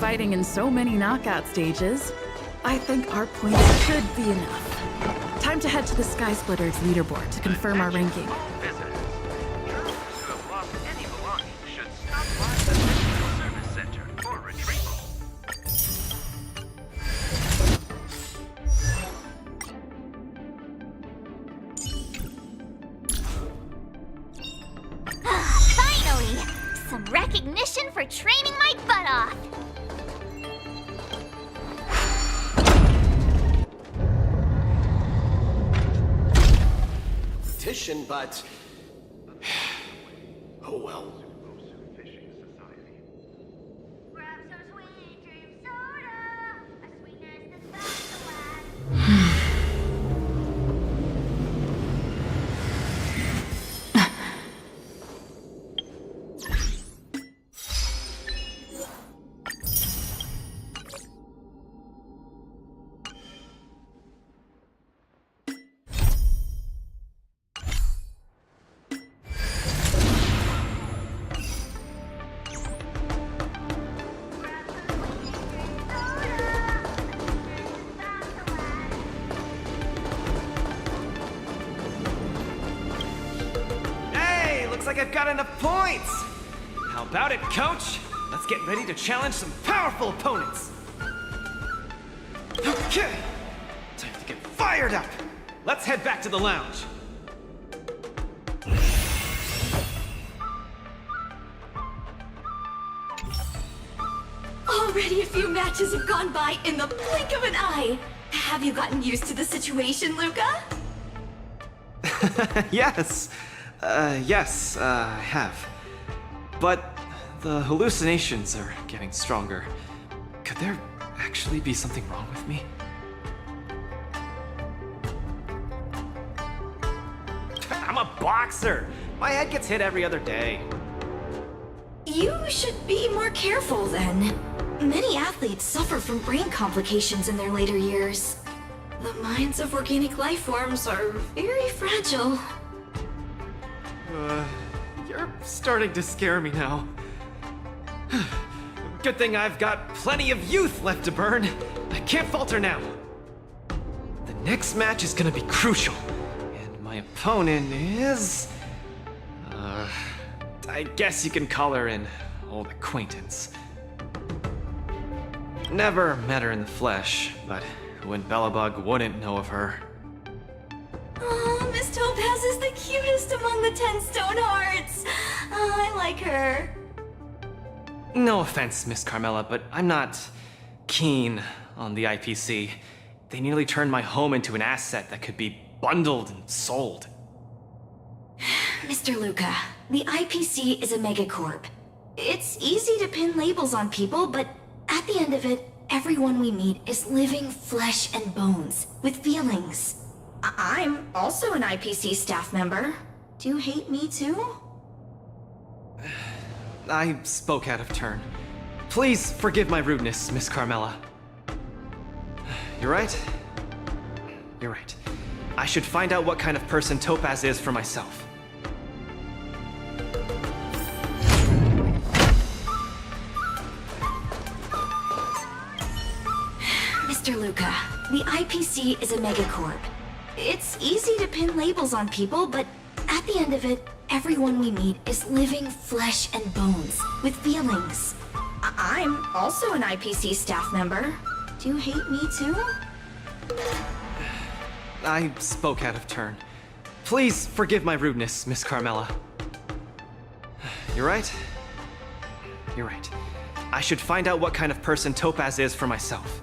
fighting in so many knockout stages, I think our points should be enough. Time to head to the Sky Splitter's leaderboard to confirm our ranking. Finally! Some recognition for training my butt off! Petition, but... oh well. Looks like I've got enough points! How about it, coach? Let's get ready to challenge some powerful opponents! Okay! Time to get fired up! Let's head back to the lounge. Already a few matches have gone by in the blink of an eye. Have you gotten used to the situation, Luca? Yes. Yes, I have. But the hallucinations are getting stronger. Could there actually be something wrong with me? I'm a boxer! My head gets hit every other day. You should be more careful then. Many athletes suffer from brain complications in their later years. The minds of organic life forms are very fragile. You're starting to scare me now. Good thing I've got plenty of youth left to burn. I can't falter now. The next match is gonna be crucial. And my opponent is... I guess you can call her an old acquaintance. Never met her in the flesh, but who in Belobog wouldn't know of her? Oh, Miss Topaz is the cutest among the 10 stone hearts. Oh, I like her. No offense, Miss Carmela, but I'm not keen on the IPC. They nearly turned my home into an asset that could be bundled and sold. Mr. Luca, the IPC is a megacorp. It's easy to pin labels on people, but at the end of it, everyone we meet is living flesh and bones, with feelings. I'm also an IPC staff member. Do you hate me too? I spoke out of turn. Please forgive my rudeness, Miss Carmela. You're right. You're right. I should find out what kind of person Topaz is for myself. Mr. Luca, the IPC is a megacorp. It's easy to pin labels on people, but at the end of it, everyone we meet is living flesh and bones, with feelings. I'm also an IPC staff member. Do you hate me too? I spoke out of turn. Please forgive my rudeness, Miss Carmela. You're right. You're right. I should find out what kind of person Topaz is for myself.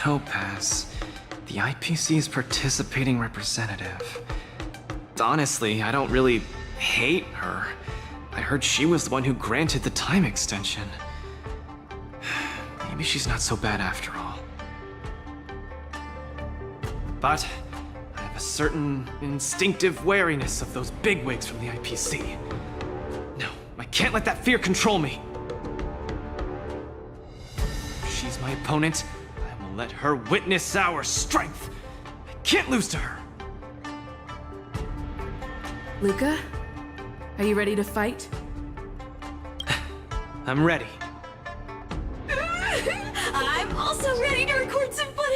Topaz, the IPC's participating representative. Honestly, I don't really hate her. I heard she was the one who granted the time extension. Maybe she's not so bad after all. But I have a certain instinctive wariness of those bigwigs from the IPC. No, I can't let that fear control me. If she's my opponent, I will let her witness our strength. I can't lose to her. Luca, are you ready to fight? I'm ready. I'm also ready to record some footage.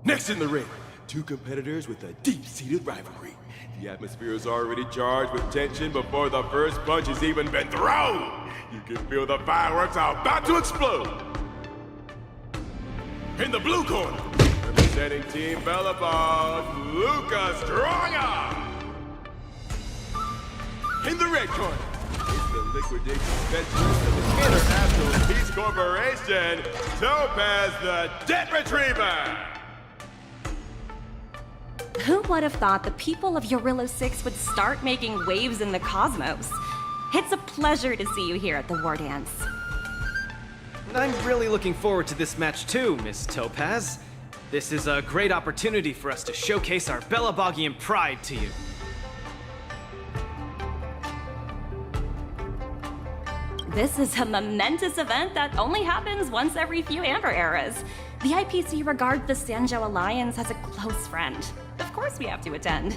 Next in the ring, two competitors with a deep-seated rivalry. The atmosphere is already charged with tension before the first punch has even been thrown. You can feel the fireworks are about to explode. In the blue corner, representing Team Bellabog, Luca Stronga. In the red corner, it's the liquidation specialist of the International Peace Corporation, Topaz the Debt Retriever. Who would have thought the people of Yorilo 6 would start making waves in the cosmos? It's a pleasure to see you here at the Wardance. I'm really looking forward to this match too, Miss Topaz. This is a great opportunity for us to showcase our Bellabogian pride to you. This is a momentous event that only happens once every few Amber eras. The IPC regards the Sanjo Alliance as a close friend. Of course we have to attend.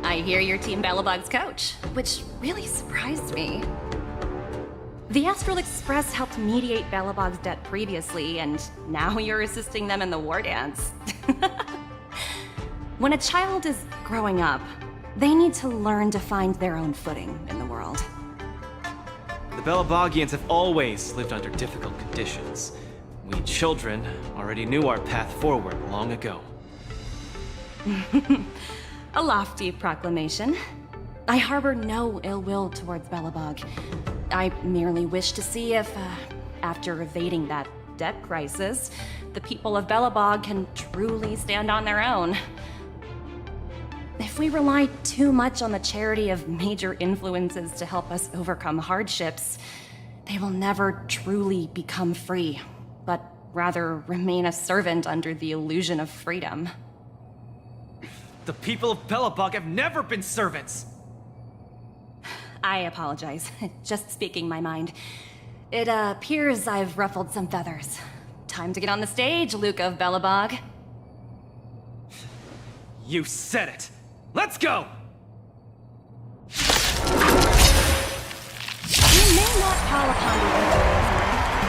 I hear you're Team Bellabog's coach, which really surprised me. The Astral Express helped mediate Bellabog's debt previously, and now you're assisting them in the Wardance. When a child is growing up, they need to learn to find their own footing in the world. The Bellabogians have always lived under difficult conditions. We children already knew our path forward long ago. A lofty proclamation. I harbor no ill will towards Bellabog. I merely wish to see if, after evading that debt crisis, the people of Bellabog can truly stand on their own. If we rely too much on the charity of major influences to help us overcome hardships, they will never truly become free, but rather remain a servant under the illusion of freedom. The people of Bellabog have never been servants! I apologize. Just speaking my mind. It appears I've ruffled some feathers. Time to get on the stage, Luca of Bellabog. You said it! Let's go! You may not call upon the Emperor,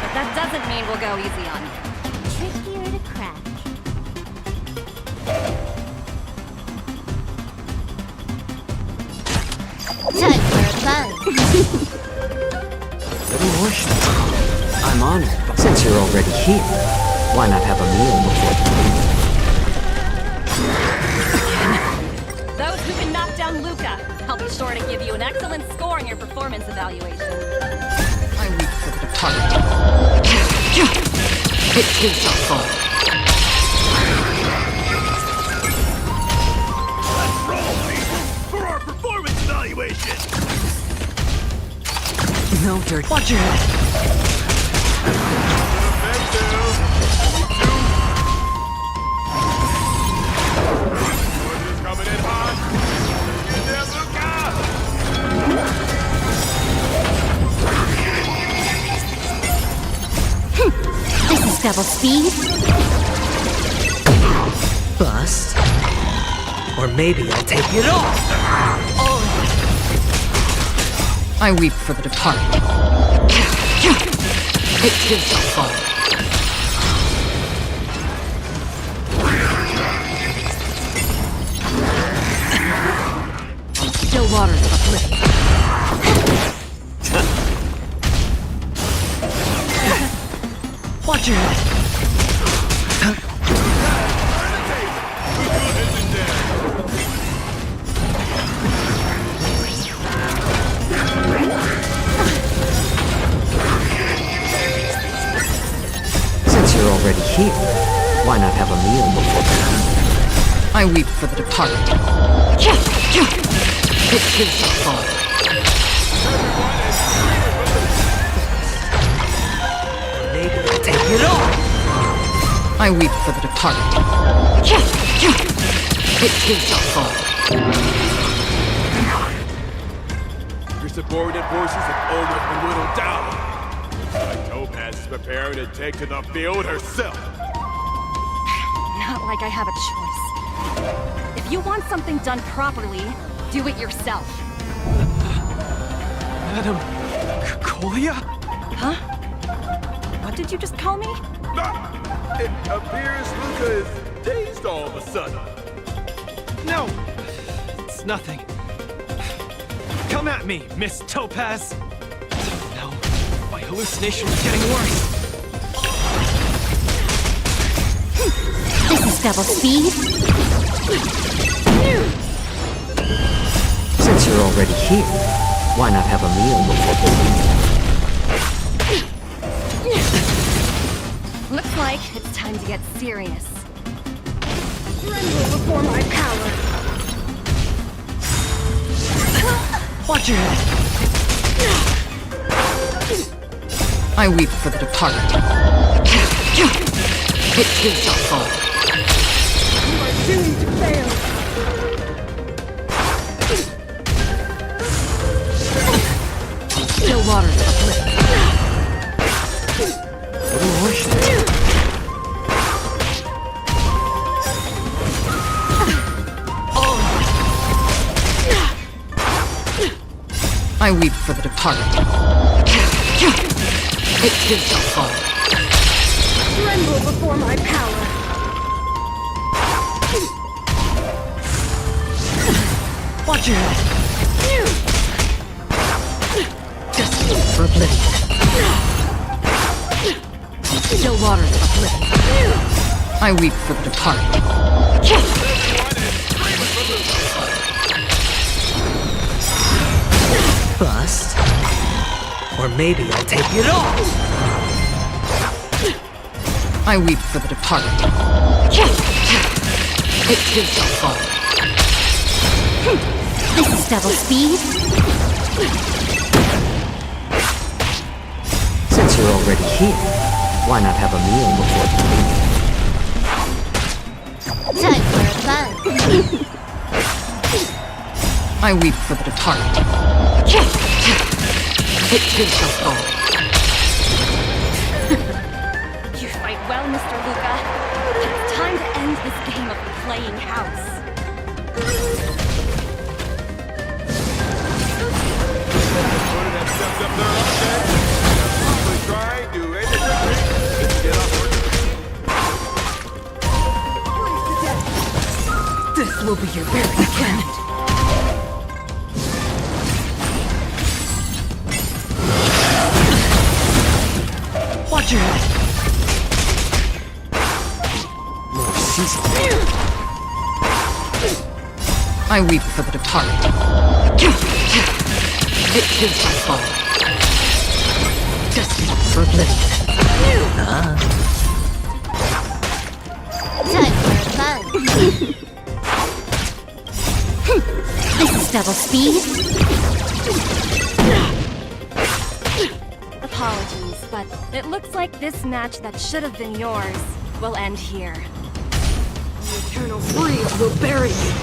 but that doesn't mean we'll go easy on you. Trickier to crack. Time for a buzz. Good worship. I'm honored. Since you're already here, why not have a meal before? Those who can knock down Luca, I'll be sure to give you an excellent score in your performance evaluation. I reach for the target. It is a fall. Let's roll, people, for our performance evaluation. No dirt. Watch your head. This is double speed. Bust. Or maybe I'll take it all. I weep for the departed. It gives a fall. Still waters of oblivion. Watch your head. Since you're already here, why not have a meal before that? I weep for the departed. It gives a fall. Maybe I'll take it all. I weep for the departed. It gives a fall. Your subordinate forces have almost been whittled down. Like Topaz is preparing to take to the field herself. Not like I have a choice. If you want something done properly, do it yourself. Madam Colia? Huh? What did you just call me? It appears Luca is dazed all of a sudden. No! It's nothing. Come at me, Miss Topaz! No, my hallucination was getting worse. This is double speed. Since you're already here, why not have a meal before Looks like it's time to get serious. Tremble before my power. Watch your head. I weep for the departed. It gives a fall. You are doomed to fail. Still waters of oblivion. Little horseshit. I weep for the departed. It gives a fall. Tremble before my power. Watch your head. Just for oblivion. Still waters of oblivion. I weep for the departed. Bust. Or maybe I'll take it all. I weep for the departed. It gives a fall. This is double speed. Since you're already here, why not have a meal before? Time for a fun. I weep for the departed. It gives a fall. You fight well, Mr. Luca. It's time to end this game of playing house. This will be your very end. Watch your head. More season. I weep for the departed. It gives a fall. Destined for oblivion. Time for a fun. This is double speed. Apologies, but it looks like this match that should have been yours will end here. The eternal freeze will bury you.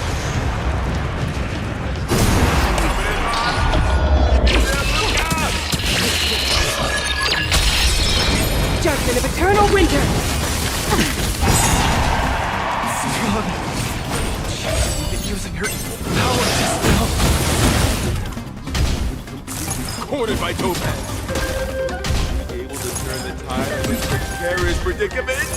cornered by Topaz. Able to turn the tide of this precarious predicament?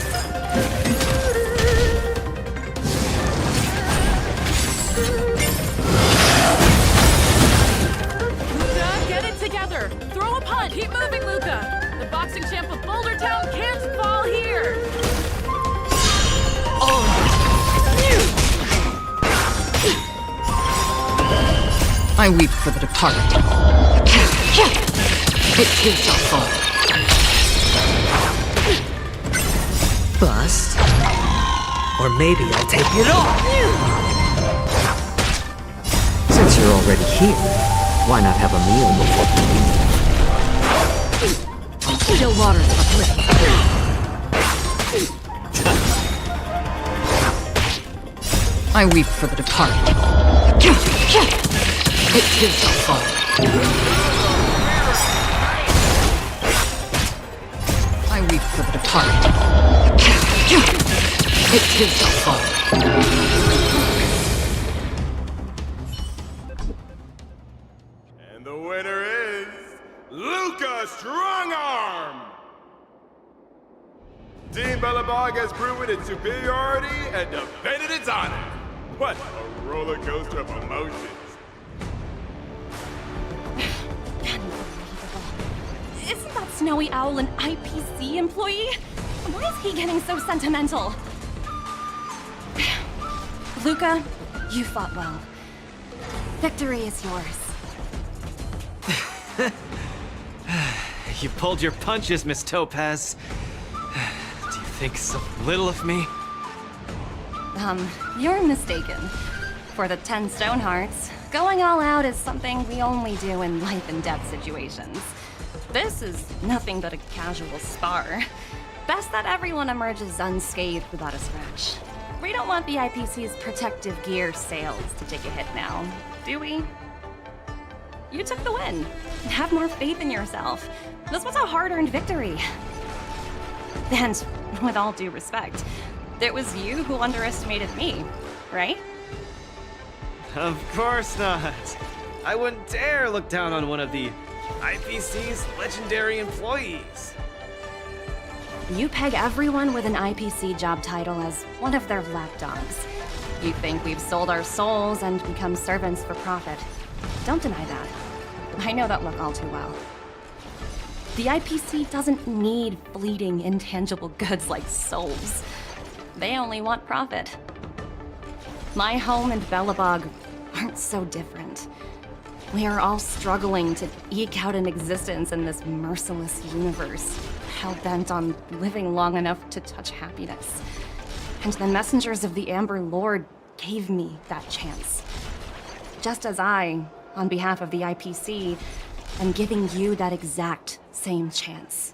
Luca, get it together! Throw a punch! Keep moving, Luca! The boxing champ of Boulder Town can't fall here! I weep for the departed. It too shall fall. Bust. Or maybe I'll take it all. Since you're already here, why not have a meal before? Still waters uplift. I weep for the departed. It too shall fall. I weep for the departed. It too shall fall. And the winner is Luca Strongarm! Team Bellabog has proven its superiority and defended its honor. What a roller coaster of emotions. Isn't that snowy owl an IPC employee? Why is he getting so sentimental? Luca, you fought well. Victory is yours. You pulled your punches, Miss Topaz. Do you think so little of me? You're mistaken. For the 10 Stone Hearts, going all out is something we only do in life and death situations. This is nothing but a casual spar. Best that everyone emerges unscathed without a scratch. We don't want the IPC's protective gear sales to take a hit now, do we? You took the win. Have more faith in yourself. This was a hard-earned victory. And with all due respect, it was you who underestimated me, right? Of course not. I wouldn't dare look down on one of the IPC's legendary employees. You peg everyone with an IPC job title as one of their lapdogs. You think we've sold our souls and become servants for profit. Don't deny that. I know that look all too well. The IPC doesn't need fleeting, intangible goods like souls. They only want profit. My home and Bellabog aren't so different. We are all struggling to eke out an existence in this merciless universe, hell-bent on living long enough to touch happiness. And the messengers of the Amber Lord gave me that chance. Just as I, on behalf of the IPC, am giving you that exact same chance.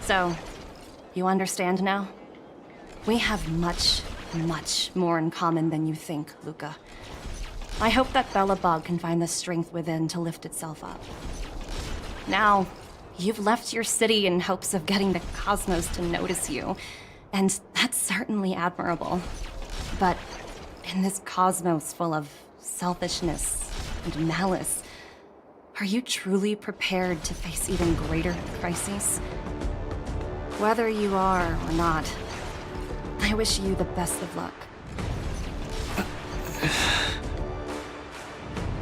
So, you understand now? We have much, much more in common than you think, Luca. I hope that Bellabog can find the strength within to lift itself up. Now, you've left your city in hopes of getting the cosmos to notice you, and that's certainly admirable. But in this cosmos full of selfishness and malice, are you truly prepared to face even greater crises? Whether you are or not, I wish you the best of luck.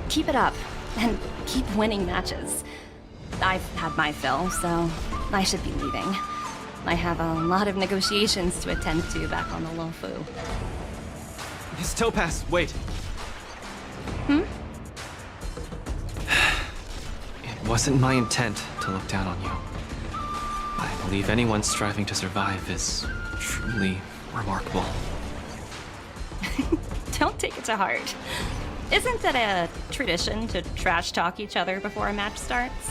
Keep it up, and keep winning matches. I've had my fill, so I should be leaving. I have a lot of negotiations to attend to back on the Lofu. Miss Topaz, wait. It wasn't my intent to look down on you. I believe anyone striving to survive is truly remarkable. Don't take it to heart. Isn't it a tradition to trash talk each other before a match starts?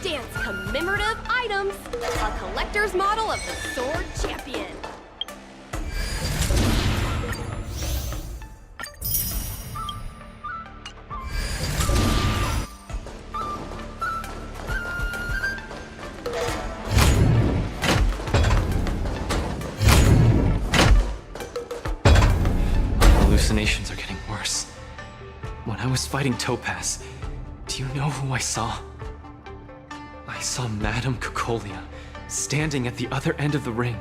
Wardance commemorative items. A collector's model of the Sword Champion. Hallucinations are getting worse. When I was fighting Topaz, do you know who I saw? I saw Madame Cocolia standing at the other end of the ring,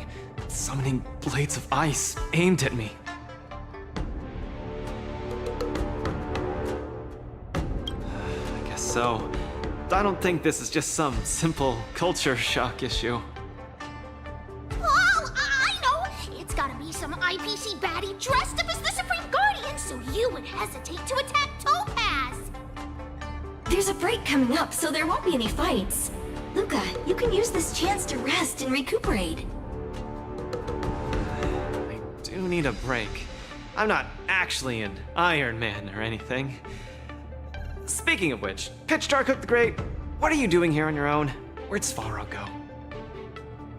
summoning blades of ice aimed at me. I guess so. I don't think this is just some simple culture shock issue. Oh, I know! It's gotta be some IPC baddie dressed up as the Supreme Guardian, so you would hesitate to attack Topaz! There's a break coming up, so there won't be any fights. Luca, you can use this chance to rest and recuperate. I do need a break. I'm not actually an Iron Man or anything. Speaking of which, Pitch Dark the Great, what are you doing here on your own? Where'd Svarog go?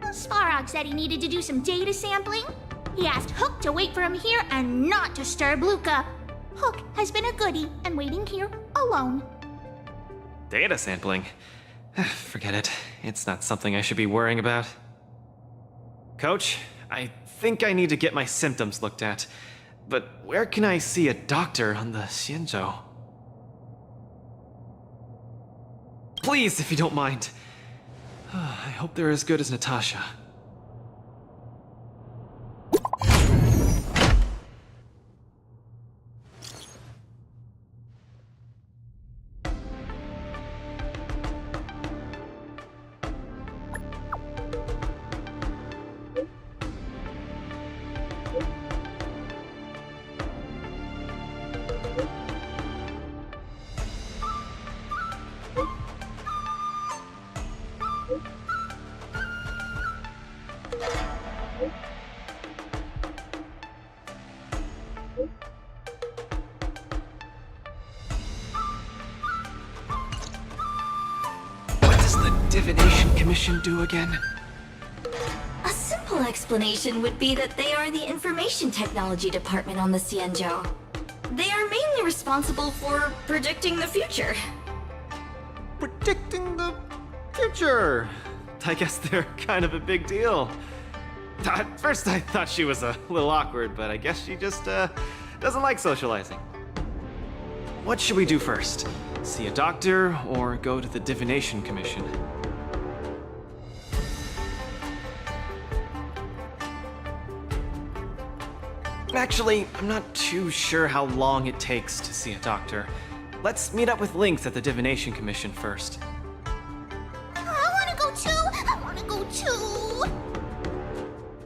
Svarog said he needed to do some data sampling. He asked Hook to wait for him here and not disturb Luca. Hook has been a goodie and waiting here alone. Data sampling? Forget it. It's not something I should be worrying about. Coach, I think I need to get my symptoms looked at. But where can I see a doctor on the Xianzhou? Please, if you don't mind. I hope they're as good as Natasha. Divination Commission do again? A simple explanation would be that they are the Information Technology Department on the Xianzhou. They are mainly responsible for predicting the future. Predicting the future? I guess they're kind of a big deal. At first I thought she was a little awkward, but I guess she just doesn't like socializing. What should we do first? See a doctor or go to the Divination Commission? Actually, I'm not too sure how long it takes to see a doctor. Let's meet up with Lynx at the Divination Commission first. I wanna go too! I wanna go too!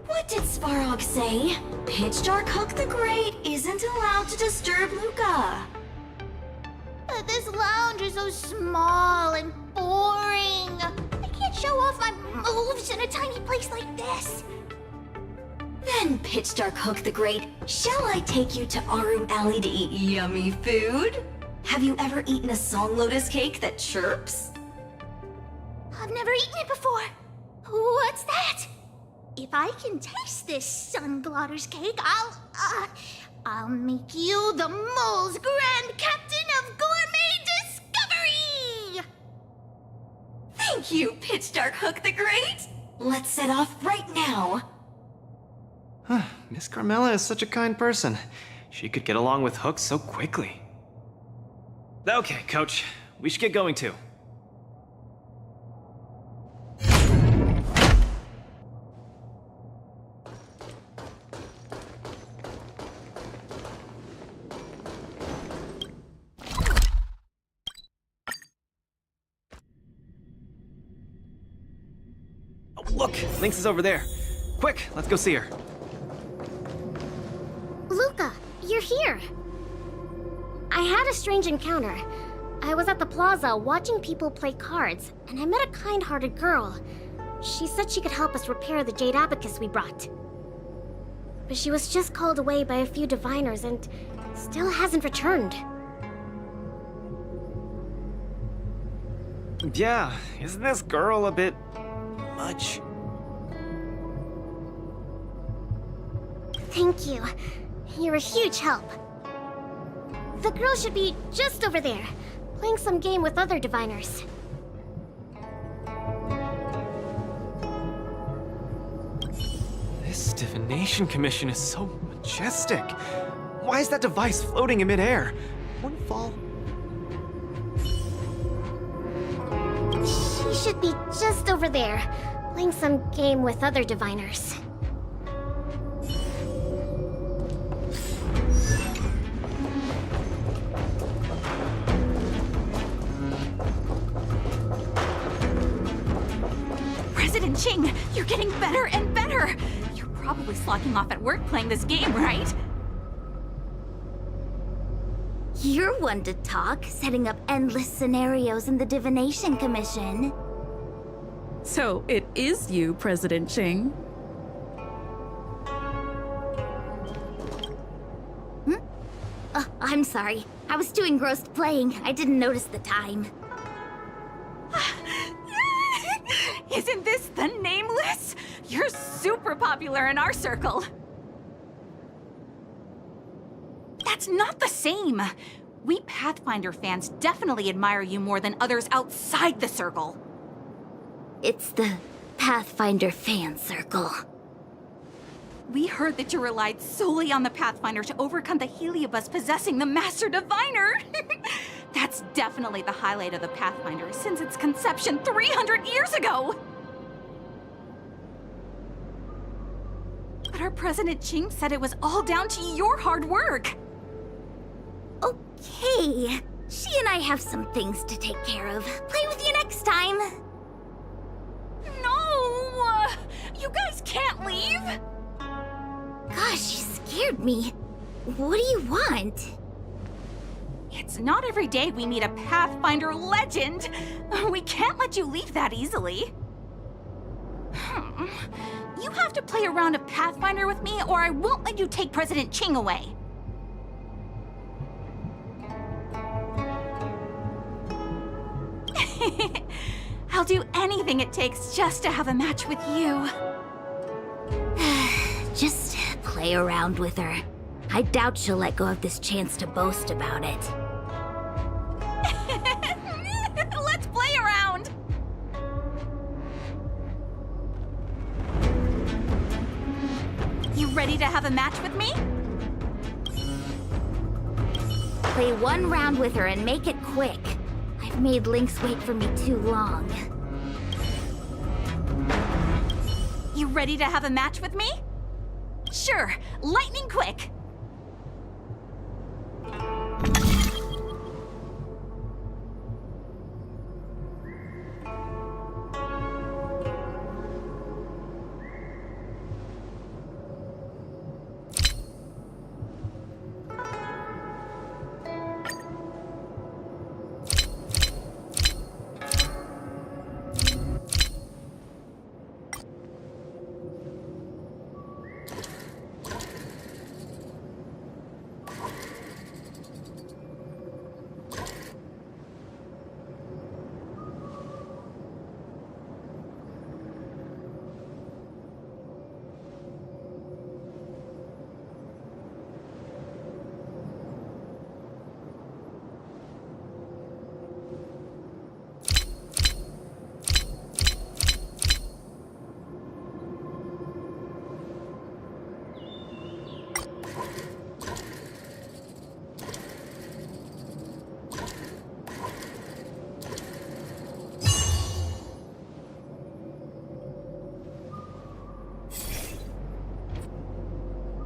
What did Svarog say? Pitch Dark Hook the Great isn't allowed to disturb Luca. But this lounge is so small and boring. I can't show off my moves in a tiny place like this. Then, Pitch Dark Hook the Great, shall I take you to Arum Alley to eat yummy food? Have you ever eaten a song lotus cake that chirps? I've never eaten it before. What's that? If I can taste this sun glotter's cake, I'll make you the mole's grand captain of gourmet discovery! Thank you, Pitch Dark Hook the Great! Let's set off right now. Miss Carmela is such a kind person. She could get along with Hook so quickly. Okay, Coach. We should get going too. Oh, look! Lynx is over there. Quick, let's go see her. Luca, you're here. I had a strange encounter. I was at the plaza watching people play cards, and I met a kind-hearted girl. She said she could help us repair the jade abacus we brought. But she was just called away by a few diviners and still hasn't returned. Yeah, isn't this girl a bit much? Thank you. You're a huge help. The girl should be just over there, playing some game with other diviners. This divination commission is so majestic. Why is that device floating in midair? Won't it fall? She should be just over there, playing some game with other diviners. President Ching, you're getting better and better! You're probably slacking off at work playing this game, right? You're one to talk, setting up endless scenarios in the Divination Commission. So it is you, President Ching. I'm sorry. I was too engrossed playing. I didn't notice the time. Isn't this the Nameless? You're super popular in our circle. That's not the same. We Pathfinder fans definitely admire you more than others outside the circle. It's the Pathfinder fan circle. We heard that you relied solely on the Pathfinder to overcome the Heliobus possessing the Master Diviner. That's definitely the highlight of the Pathfinder since its conception 300 years ago. But our President Ching said it was all down to your hard work. Okay. She and I have some things to take care of. Play with you next time. No! You guys can't leave! Gosh, you scared me. What do you want? It's not every day we meet a Pathfinder legend. We can't let you leave that easily. You have to play a round of Pathfinder with me, or I won't let you take President Ching away. I'll do anything it takes just to have a match with you. Just play around with her. I doubt she'll let go of this chance to boast about it. Let's play around! You ready to have a match with me? Play one round with her and make it quick. I've made Lynx wait for me too long. You ready to have a match with me? Sure, lightning quick!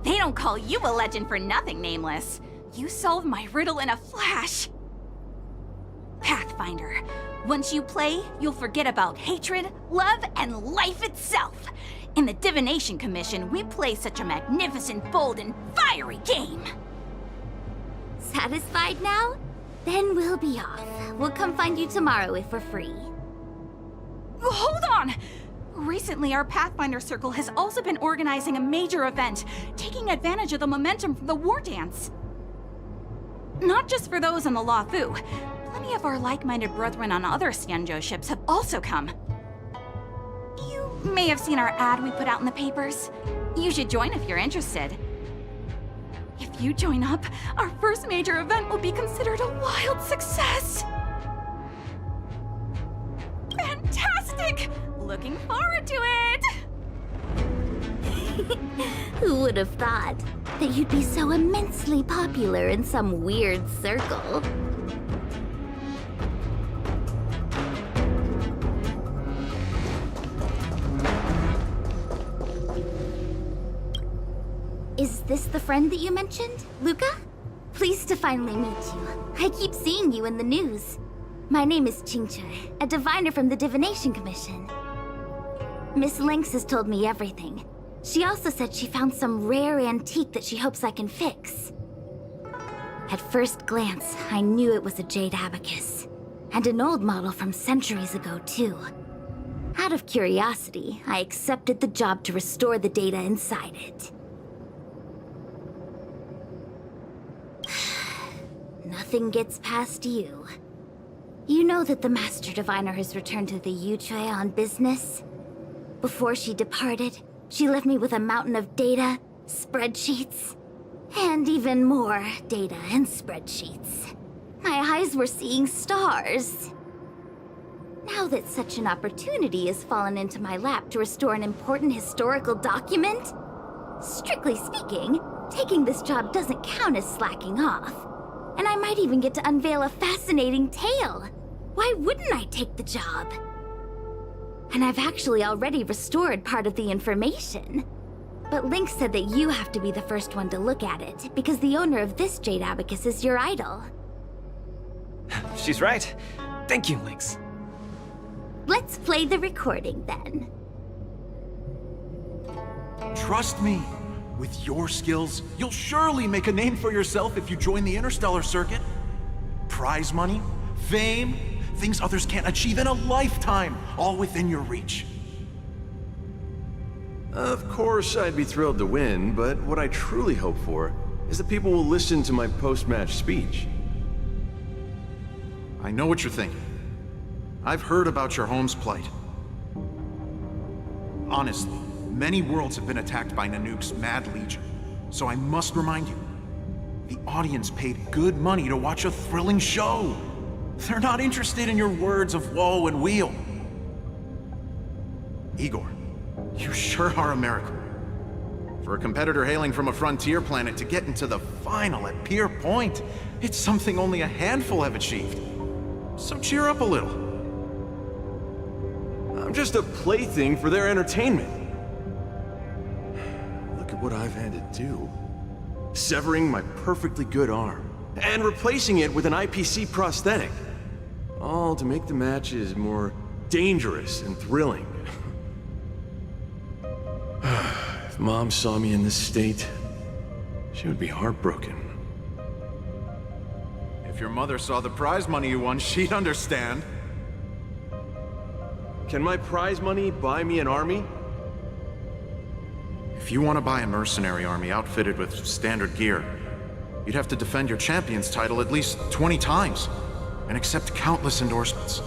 They don't call you a legend for nothing, Nameless. You solved my riddle in a flash. Pathfinder, once you play, you'll forget about hatred, love, and life itself. In the Divination Commission, we play such a magnificent, bold, and fiery game. Satisfied now? Then we'll be off. We'll come find you tomorrow if we're free. Hold on! Recently, our Pathfinder Circle has also been organizing a major event, taking advantage of the momentum from the Wardance. Not just for those in the Lafu. Plenty of our like-minded brethren on other Xianzhou ships have also come. You may have seen our ad we put out in the papers. You should join if you're interested. If you join up, our first major event will be considered a wild success. Fantastic! Looking forward to it! Who would have thought that you'd be so immensely popular in some weird circle? Is this the friend that you mentioned, Luca? Pleased to finally meet you. I keep seeing you in the news. My name is Qingche, a diviner from the Divination Commission. Miss Lynx has told me everything. She also said she found some rare antique that she hopes I can fix. At first glance, I knew it was a jade abacus. And an old model from centuries ago, too. Out of curiosity, I accepted the job to restore the data inside it. Nothing gets past you. You know that the Master Diviner has returned to the Yuchui on business? Before she departed, she left me with a mountain of data, spreadsheets, and even more data and spreadsheets. My eyes were seeing stars. Now that such an opportunity has fallen into my lap to restore an important historical document, strictly speaking, taking this job doesn't count as slacking off. And I might even get to unveil a fascinating tale. Why wouldn't I take the job? And I've actually already restored part of the information. But Lynx said that you have to be the first one to look at it, because the owner of this jade abacus is your idol. She's right. Thank you, Lynx. Let's play the recording then. Trust me. With your skills, you'll surely make a name for yourself if you join the interstellar circuit. Prize money, fame, things others can't achieve in a lifetime, all within your reach. Of course, I'd be thrilled to win, but what I truly hope for is that people will listen to my post-match speech. I know what you're thinking. I've heard about your home's plight. Honestly, many worlds have been attacked by Nanook's Mad Legion, so I must remind you, the audience paid good money to watch a thrilling show. They're not interested in your words of woe and weal. Igor, you sure are a miracle. For a competitor hailing from a frontier planet to get into the final at Pier Point, it's something only a handful have achieved. So cheer up a little. I'm just a plaything for their entertainment. Look at what I've had to do. Severing my perfectly good arm, and replacing it with an IPC prosthetic. All to make the matches more dangerous and thrilling. If Mom saw me in this state, she would be heartbroken. If your mother saw the prize money you won, she'd understand. Can my prize money buy me an army? If you want to buy a mercenary army outfitted with standard gear, you'd have to defend your champion's title at least 20 times, and accept countless endorsements.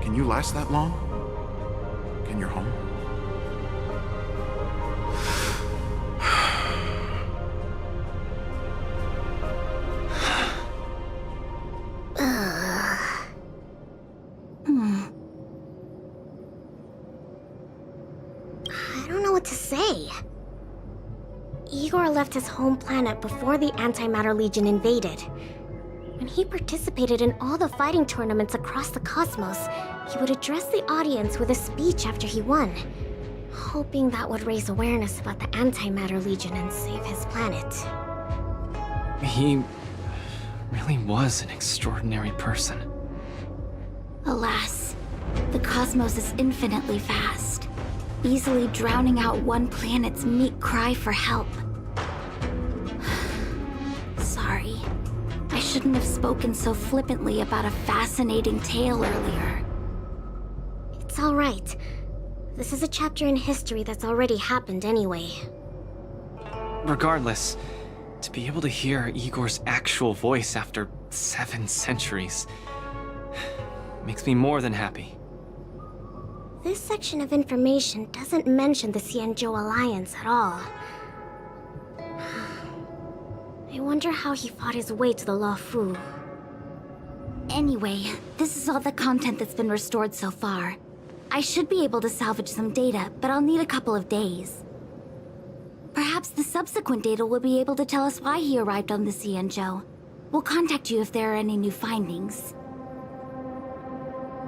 Can you last that long? In your home? I don't know what to say. Igor left his home planet before the Antimatter Legion invaded. When he participated in all the fighting tournaments across the cosmos, he would address the audience with a speech after he won, hoping that would raise awareness about the Antimatter Legion and save his planet. He really was an extraordinary person. Alas, the cosmos is infinitely vast, easily drowning out one planet's meek cry for help. Sorry. I shouldn't have spoken so flippantly about a fascinating tale earlier. It's all right. This is a chapter in history that's already happened anyway. Regardless, to be able to hear Igor's actual voice after 7 centuries. Makes me more than happy. This section of information doesn't mention the Xianzhou Alliance at all. I wonder how he fought his way to the Luofu. Anyway, this is all the content that's been restored so far. I should be able to salvage some data, but I'll need a couple of days. Perhaps the subsequent data will be able to tell us why he arrived on the Xianzhou. We'll contact you if there are any new findings.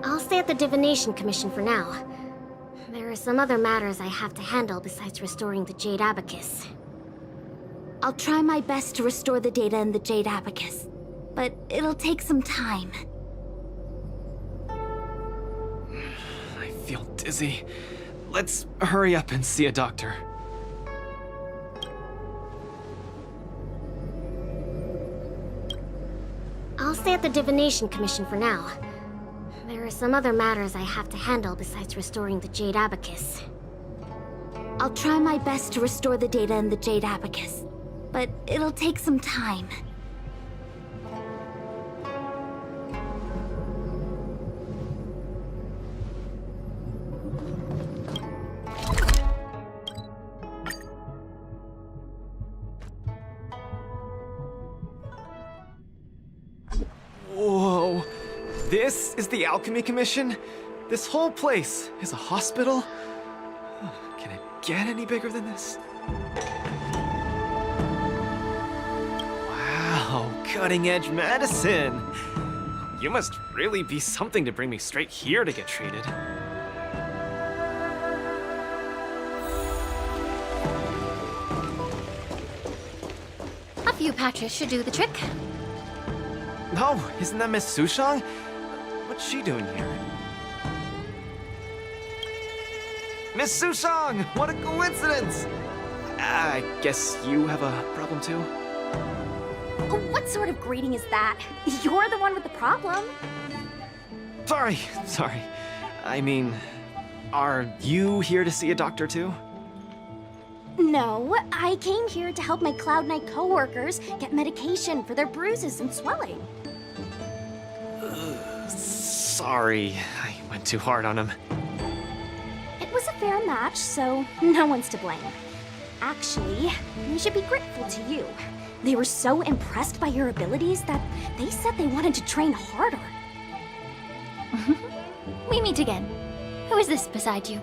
I'll stay at the Divination Commission for now. There are some other matters I have to handle besides restoring the Jade Abacus. I'll try my best to restore the data in the Jade Abacus, but it'll take some time. I feel dizzy. Let's hurry up and see a doctor. I'll stay at the Divination Commission for now. There are some other matters I have to handle besides restoring the Jade Abacus. I'll try my best to restore the data in the Jade Abacus, but it'll take some time. Whoa. This is the Alchemy Commission? This whole place is a hospital? Can it get any bigger than this? Wow, cutting-edge medicine! You must really be something to bring me straight here to get treated. A few patches should do the trick. No, isn't that Miss Sushang? What's she doing here? Miss Sushang! What a coincidence! I guess you have a problem too? What sort of greeting is that? You're the one with the problem. Sorry. I mean, are you here to see a doctor too? No, I came here to help my Cloud Knight coworkers get medication for their bruises and swelling. Sorry, I went too hard on him. It was a fair match, so no one's to blame. Actually, we should be grateful to you. They were so impressed by your abilities that they said they wanted to train harder. We meet again. Who is this beside you?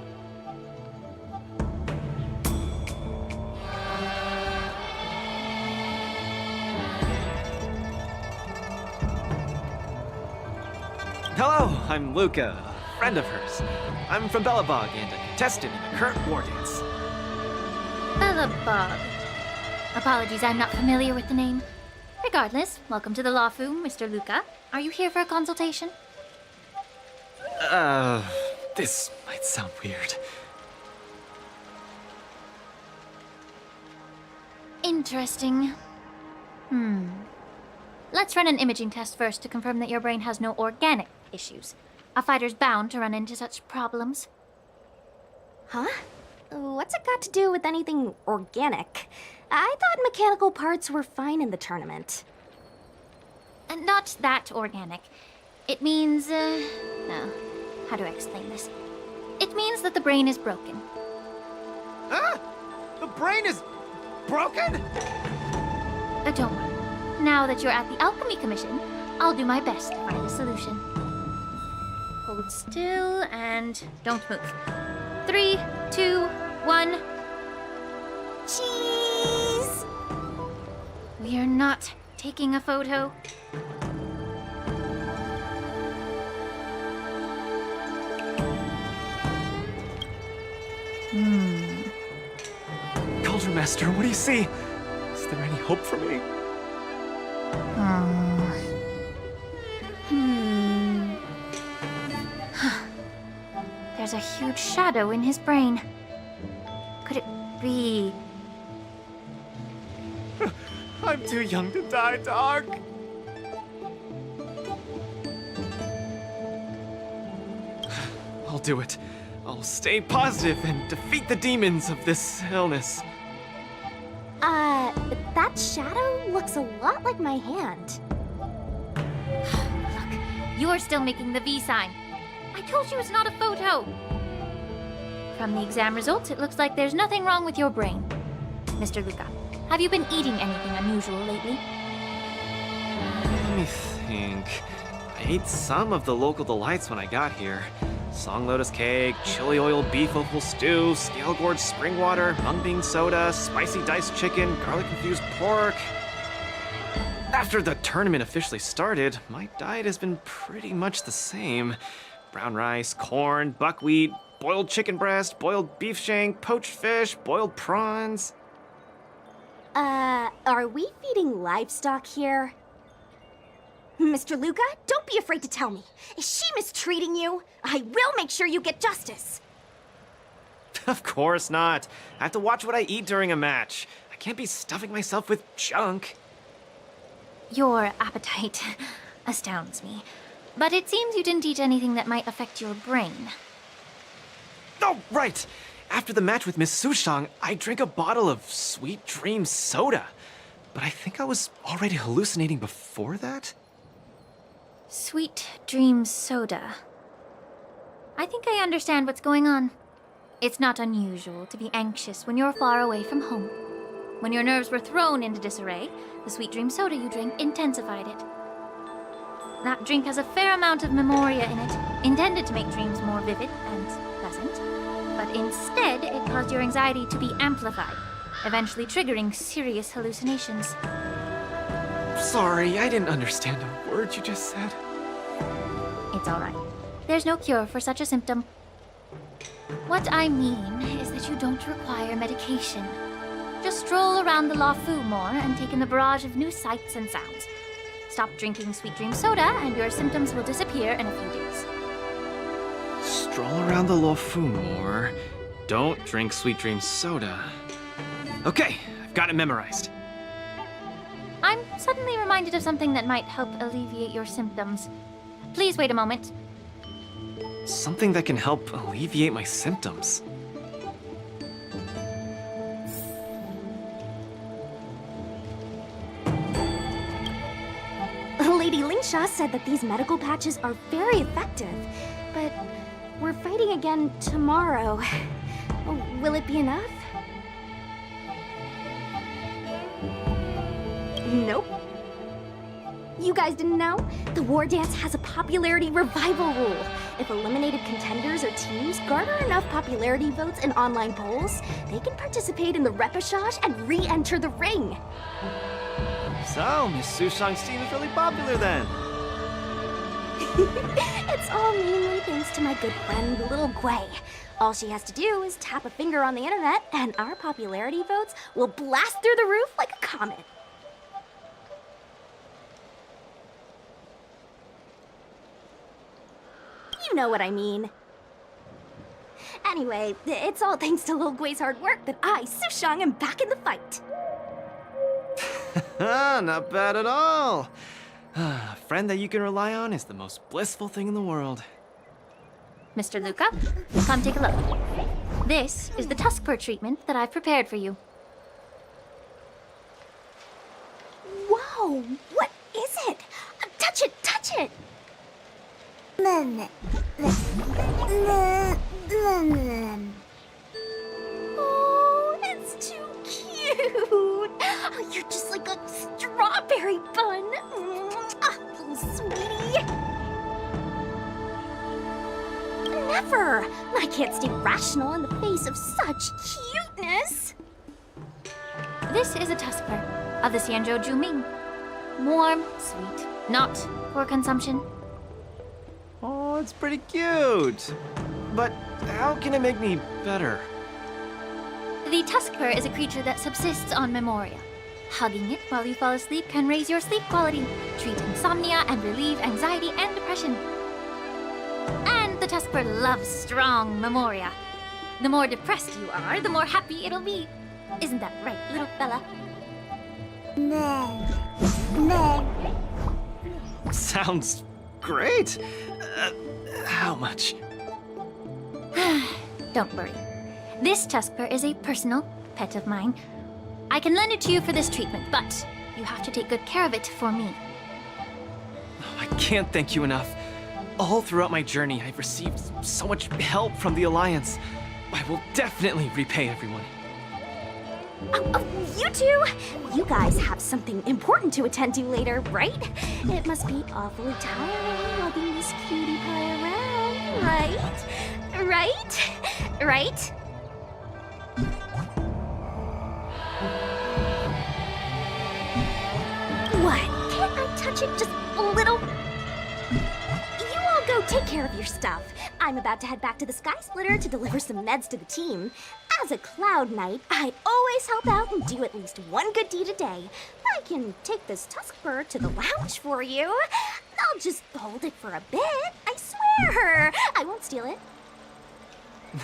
Hello, I'm Luca, a friend of hers. I'm from Belobog and a contestant in the current Wardance. Belobog. Apologies, I'm not familiar with the name. Regardless, welcome to the Luofu, Mr. Luca. Are you here for a consultation? This might sound weird. Interesting. Let's run an imaging test first to confirm that your brain has no organic issues. A fighter's bound to run into such problems. Huh? What's it got to do with anything organic? I thought mechanical parts were fine in the tournament. Not that organic. It means, how do I explain this? It means that the brain is broken. Ah! The brain is broken? Don't worry. Now that you're at the Alchemy Commission, I'll do my best to find a solution. Hold still and don't move. 3, 2, 1. Cheese! We are not taking a photo. Cauldron Master, what do you see? Is there any hope for me? There's a huge shadow in his brain. Could it be... I'm too young to die, Doc. I'll do it. I'll stay positive and defeat the demons of this illness. That shadow looks a lot like my hand. You're still making the V sign. I told you it's not a photo. From the exam results, it looks like there's nothing wrong with your brain. Mr. Luca, have you been eating anything unusual lately? Let me think. I ate some of the local delights when I got here. Song lotus cake, chili oil beef offal stew, scale gorge spring water, mung bean soda, spicy diced chicken, garlic infused pork. After the tournament officially started, my diet has been pretty much the same. Brown rice, corn, buckwheat, boiled chicken breast, boiled beef shank, poached fish, boiled prawns. Are we feeding livestock here? Mr. Luca, don't be afraid to tell me. Is she mistreating you? I will make sure you get justice. Of course not. I have to watch what I eat during a match. I can't be stuffing myself with junk. Your appetite astounds me. But it seems you didn't eat anything that might affect your brain. Oh, right! After the match with Miss Sushang, I drank a bottle of Sweet Dream soda. But I think I was already hallucinating before that? Sweet Dream soda. I think I understand what's going on. It's not unusual to be anxious when you're far away from home. When your nerves were thrown into disarray, the Sweet Dream soda you drank intensified it. That drink has a fair amount of memoria in it, intended to make dreams more vivid and pleasant. But instead, it caused your anxiety to be amplified, eventually triggering serious hallucinations. Sorry, I didn't understand a word you just said. It's all right. There's no cure for such a symptom. What I mean is that you don't require medication. Just stroll around the La Fu more and take in the barrage of new sights and sounds. Stop drinking Sweet Dream soda and your symptoms will disappear in a few days. Stroll around the La Fu more. Don't drink Sweet Dream soda. Okay, I've got it memorized. I'm suddenly reminded of something that might help alleviate your symptoms. Please wait a moment. Something that can help alleviate my symptoms. Lady Lingsha said that these medical patches are very effective, but we're fighting again tomorrow. Will it be enough? Nope. You guys didn't know? The Wardance has a popularity revival rule. If eliminated contenders or teams garner enough popularity votes in online polls, they can participate in the repechage and re-enter the ring. So, Miss Sushang's team is really popular then. It's all mainly thanks to my good friend, Little Gwei. All she has to do is tap a finger on the internet, and our popularity votes will blast through the roof like a comet. You know what I mean. Anyway, it's all thanks to Lil Gwei's hard work that I, Sushang, am back in the fight. Not bad at all. A friend that you can rely on is the most blissful thing in the world. Mr. Luca, come take a look. This is the tusk fur treatment that I've prepared for you. Whoa, what is it? Touch it, touch it! Oh, it's too cute! Oh, you're just like a strawberry bun! Little sweetie! Never! I can't stay rational in the face of such cuteness! This is a tusk fur of the Xianzhou Juming. Warm, sweet, not for consumption. Oh, it's pretty cute. But how can it make me better? The tusk fur is a creature that subsists on memoria. Hugging it while you fall asleep can raise your sleep quality, treat insomnia, and relieve anxiety and depression. And the tusk fur loves strong memoria. The more depressed you are, the more happy it'll be. Isn't that right, little fella? Sounds great. How much? Don't worry. This tusk fur is a personal pet of mine. I can lend it to you for this treatment, but you have to take good care of it for me. I can't thank you enough. All throughout my journey, I've received so much help from the Alliance. I will definitely repay everyone. You two? You guys have something important to attend to later, right? It must be awfully tiring lugging this cutie pie around, right? Right? What? Can't I touch it just a little? You all go take care of your stuff. I'm about to head back to the Sky Splitter to deliver some meds to the team. As a Cloud Knight, I'd always help out and do at least one good deed a day. I can take this tusk fur to the lounge for you. I'll just hold it for a bit, I swear. I won't steal it.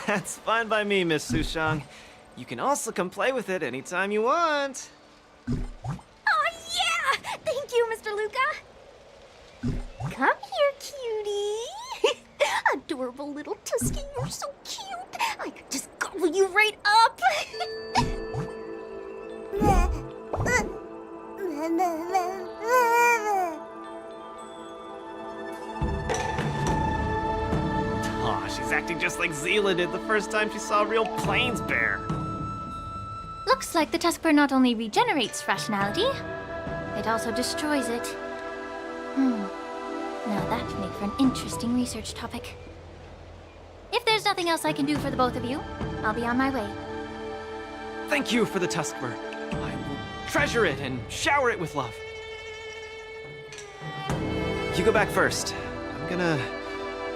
That's fine by me, Miss Sushang. You can also come play with it anytime you want. Oh yeah! Thank you, Mr. Luca. Come here, cutie. Adorable little Tusky, you're so cute. I could just gobble you right up. Aw, she's acting just like Zila did the first time she saw a real plains bear. Looks like the Tuskper not only regenerates rationality, it also destroys it. Now that would make for an interesting research topic. If there's nothing else I can do for the both of you, I'll be on my way. Thank you for the Tuskper. I will treasure it and shower it with love. You go back first. I'm gonna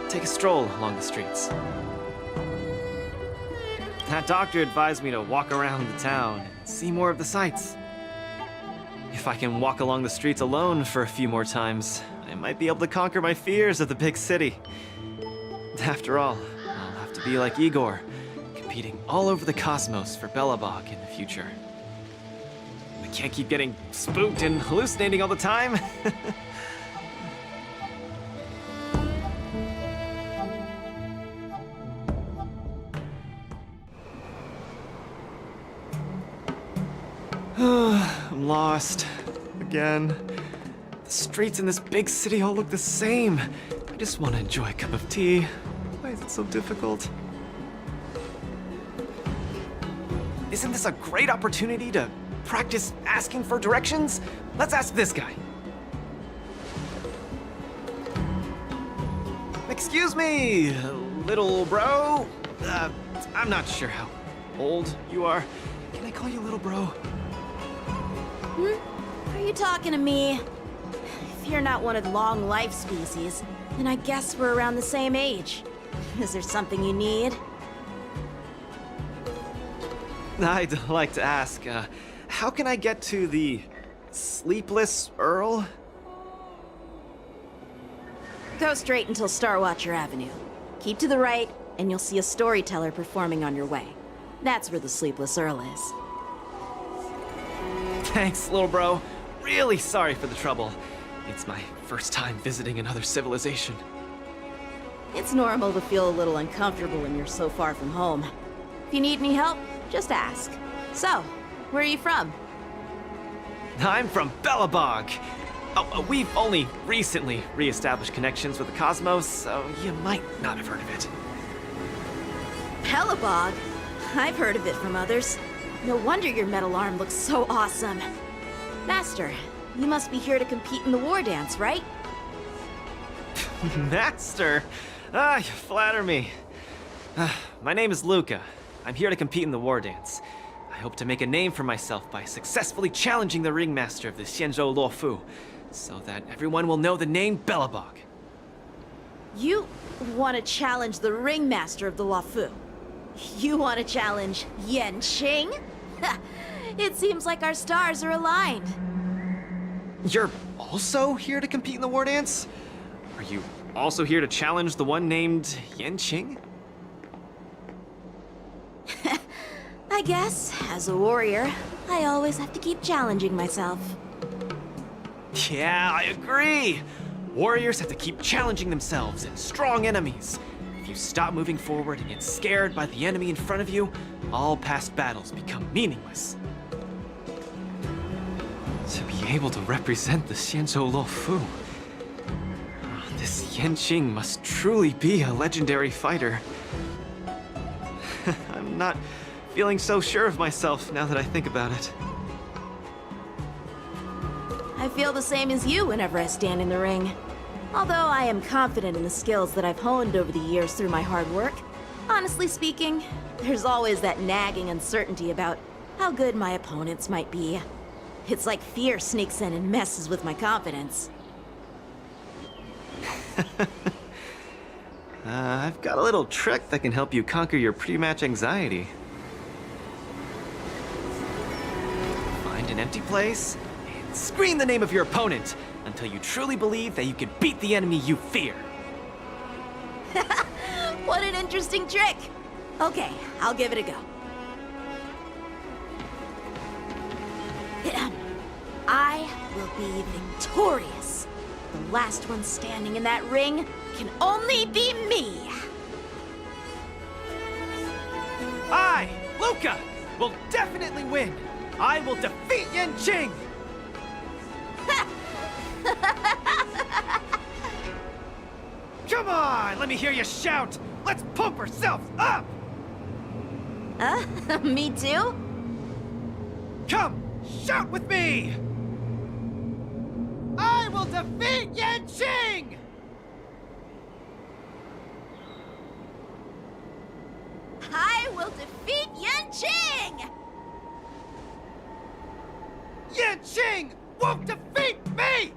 take a stroll along the streets. That doctor advised me to walk around the town and see more of the sights. If I can walk along the streets alone for a few more times, I might be able to conquer my fears of the big city. After all, I'll have to be like Igor, competing all over the cosmos for Belobog in the future. I can't keep getting spooked and hallucinating all the time. I'm lost. Again. The streets in this big city all look the same. I just want to enjoy a cup of tea. Why is it so difficult? Isn't this a great opportunity to practice asking for directions? Let's ask this guy. Excuse me, little bro. I'm not sure how old you are. Can I call you little bro? Are you talking to me? If you're not one of the long life species, then I guess we're around the same age. Is there something you need? I'd like to ask, how can I get to the Sleepless Earl? Go straight until Starwatcher Avenue. Keep to the right, and you'll see a storyteller performing on your way. That's where the Sleepless Earl is. Thanks, little bro. Really sorry for the trouble. It's my first time visiting another civilization. It's normal to feel a little uncomfortable when you're so far from home. If you need any help, just ask. So, where are you from? I'm from Belobog. Oh, we've only recently re-established connections with the cosmos, so you might not have heard of it. Belobog? I've heard of it from others. No wonder your metal arm looks so awesome. Master, you must be here to compete in the Wardance, right? Master? You flatter me. My name is Luca. I'm here to compete in the Wardance. I hope to make a name for myself by successfully challenging the ringmaster of the Xianzhou Luofu, so that everyone will know the name Belobog. You want to challenge the ringmaster of the Luofu? You want to challenge Yanqing? It seems like our stars are aligned. You're also here to compete in the Wardance? Are you also here to challenge the one named Yanqing? I guess, as a warrior, I always have to keep challenging myself. Yeah, I agree! Warriors have to keep challenging themselves and strong enemies. If you stop moving forward and get scared by the enemy in front of you, all past battles become meaningless. To be able to represent the Xianzhou Luofu, This Yanqing must truly be a legendary fighter. I'm not feeling so sure of myself now that I think about it. I feel the same as you whenever I stand in the ring. Although I am confident in the skills that I've honed over the years through my hard work, honestly speaking, there's always that nagging uncertainty about how good my opponents might be. It's like fear sneaks in and messes with my confidence. I've got a little trick that can help you conquer your pre-match anxiety. Find an empty place and scream the name of your opponent until you truly believe that you can beat the enemy you fear. What an interesting trick! Okay, I'll give it a go. I will be victorious. The last one standing in that ring can only be me. I, Luca, will definitely win. I will defeat Yanqing. Come on, let me hear you shout. Let's pump ourselves up. Me too? Come, shout with me. I will defeat Yanqing! I will defeat Yanqing! Yanqing won't defeat me!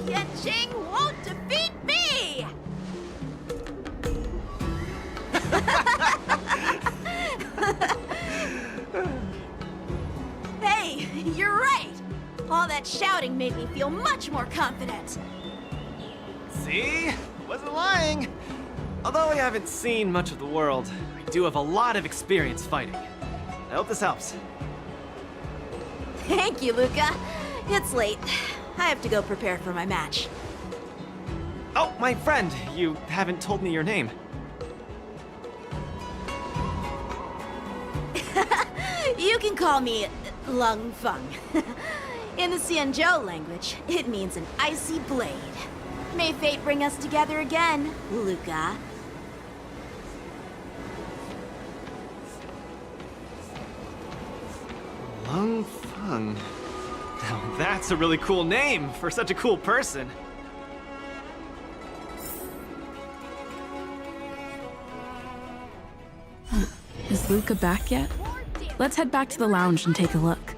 Yanqing won't defeat me! Hey, you're right! All that shouting made me feel much more confident. See? Wasn't lying. Although I haven't seen much of the world, I do have a lot of experience fighting. I hope this helps. Thank you, Luca. It's late. I have to go prepare for my match. Oh, my friend, you haven't told me your name. You can call me Lung Feng. In the Xianzhou language, it means an icy blade. May fate bring us together again, Luca. Lung Feng. Now that's a really cool name for such a cool person. Is Luca back yet? Let's head back to the lounge and take a look.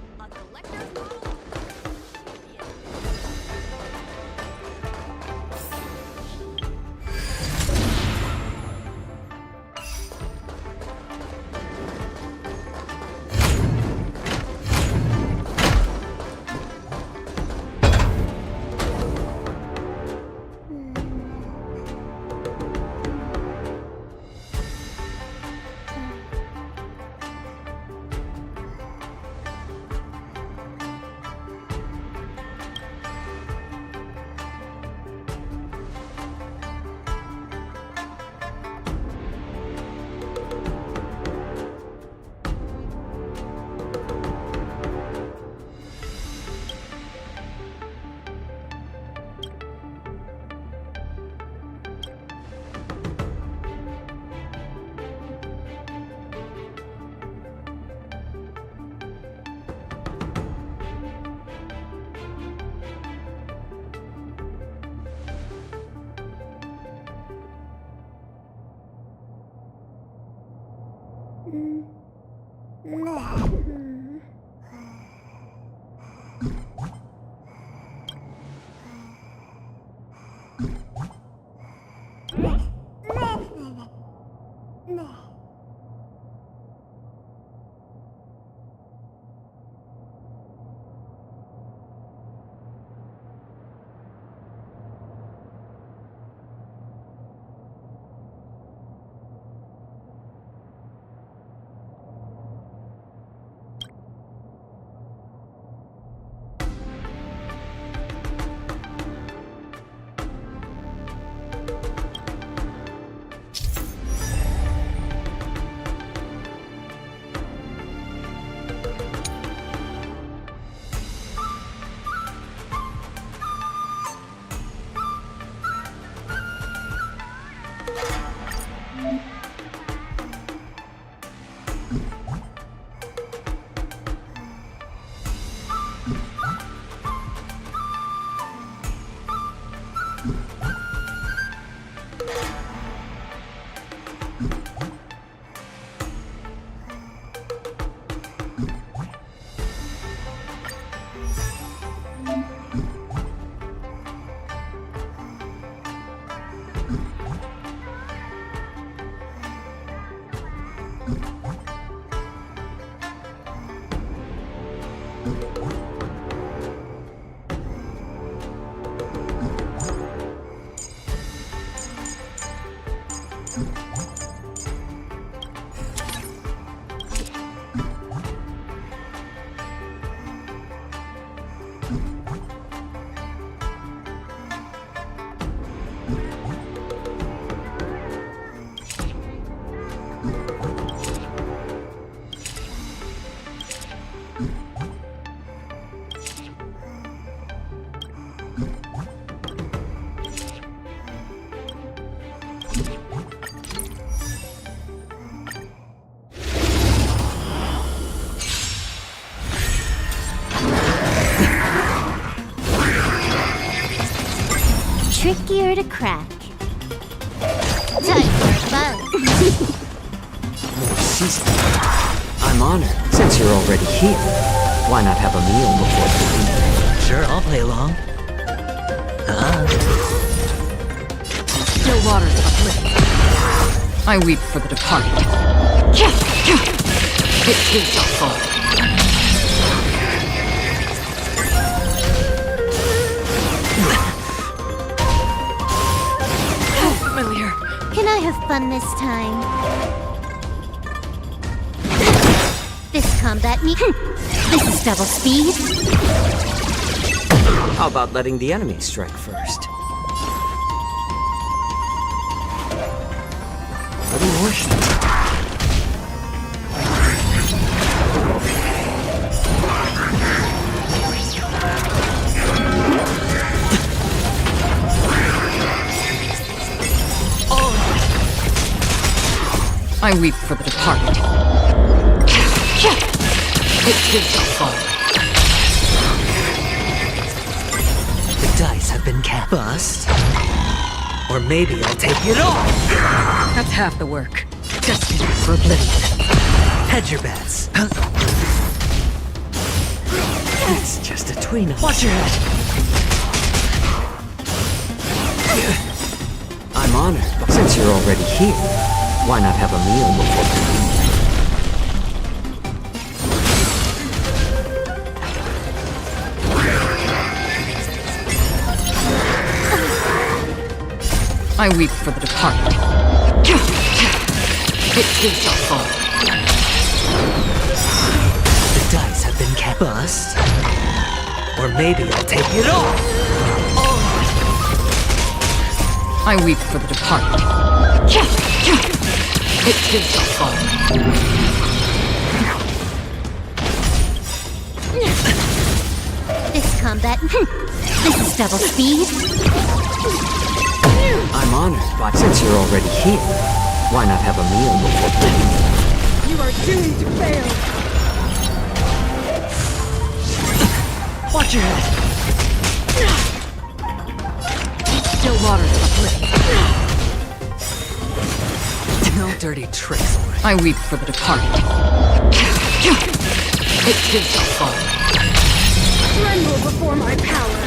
Trickier to crack. Time for fun. More seasoning. I'm honored. Since you're already here, why not have a meal before cooking? Sure, I'll play along. Still waters of uplift. I weep for the departed. It too shall fall. Can I have fun this time? This combat me. This is double speed. How about letting the enemy strike first? Little more shit. I weep for the departed. It too shall fall. The dice have been cast. Bust. Or maybe I'll take it all. That's half the work. Destiny for oblivion. Hedge your bets. It's just a tween. Watch your head. I'm honored. Since you're already here, why not have a meal before cooking? I weep for the departed. It too shall fall. The dice have been cast. Bust. Or maybe I'll take it all. I weep for the departed. It too shall fall. This combat. This is double speed. I'm honored, but since you're already here, why not have a meal before cooking? You are doomed to fail. Watch your head. Still waters of uplift. No dirty tricks. I weep for the departed. It too shall fall. Tremble before my power.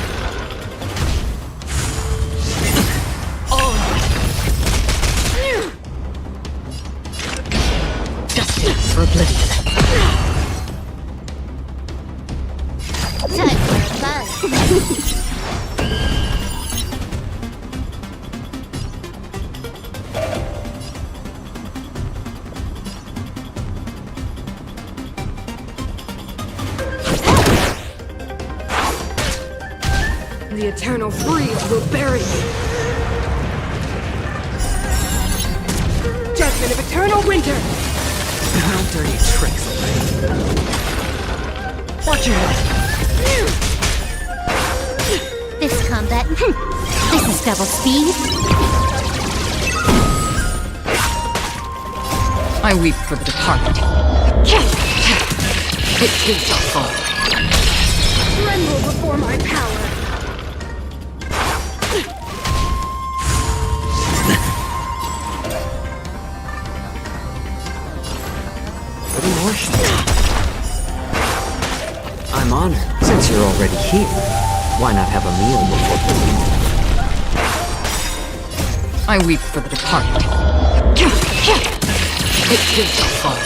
Destiny for oblivion. Time for fun. The eternal freeze will bury you. Judgment of eternal winter. No dirty tricks. Watch your head. This combat. This is double speed. I weep for the departed. It too shall fall. Tremble before my power. Why not have a meal before proceeding? I weep for the departed. It too shall fall.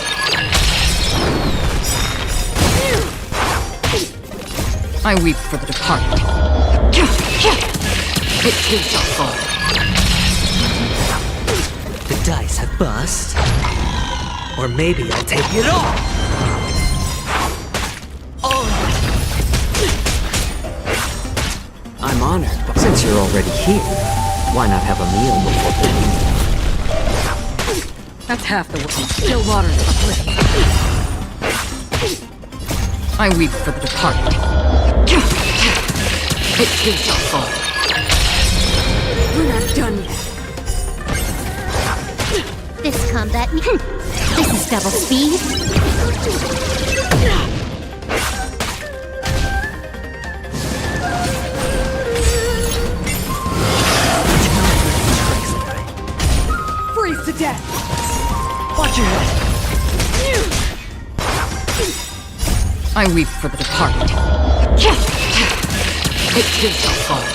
I weep for the departed. It too shall fall. The dice have bust. Or maybe I'll take it all! I'm honored, but since you're already here, why not have a meal before proceeding? That's half the work. Still water for I weep for the departed. It too shall fall. We're not done yet. This combat. This is double speed. Freeze to death! Watch your head! I weep for the departed. It too shall fall.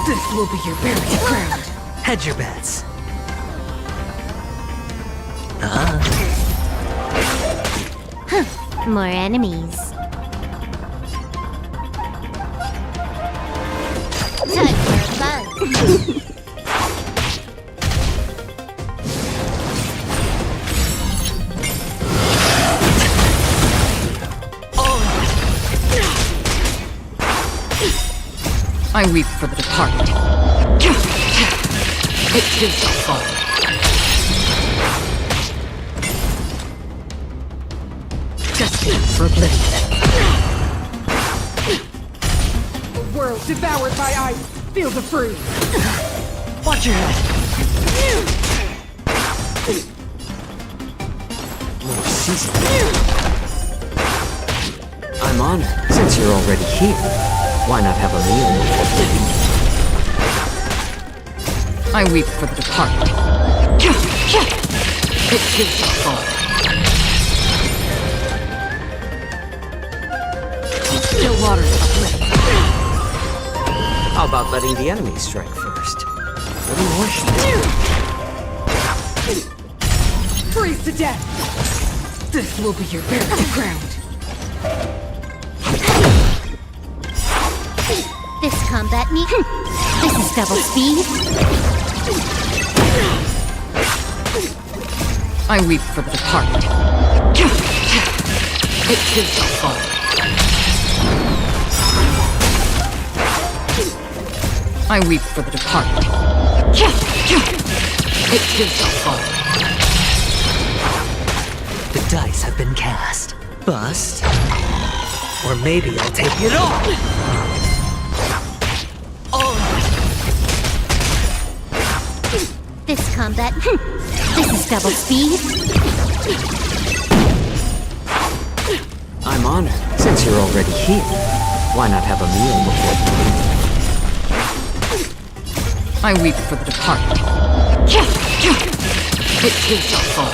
This will be your burial ground. Hedge your bets. More enemies. Time for a buzz. I weep for the departed. It too shall fall. Destined for oblivion. The world devoured by ice. Feel the freeze. Watch your head. More seasoning. I'm honored, since you're already here. Why not have a meal before proceeding? I weep for the departed. It too shall fall. Still water for How about letting the enemy strike first? A little more freeze to death! This will be your burial ground. This combat me. This is double speed. I weep for the departed. It too shall fall. I weep for the departed. It too shall fall. The dice have been cast. Bust. Or maybe I'll take it all! This combat. This is double speed. I'm honored, since you're already here. Why not have a meal before proceeding? I weep for the departed. It too shall fall.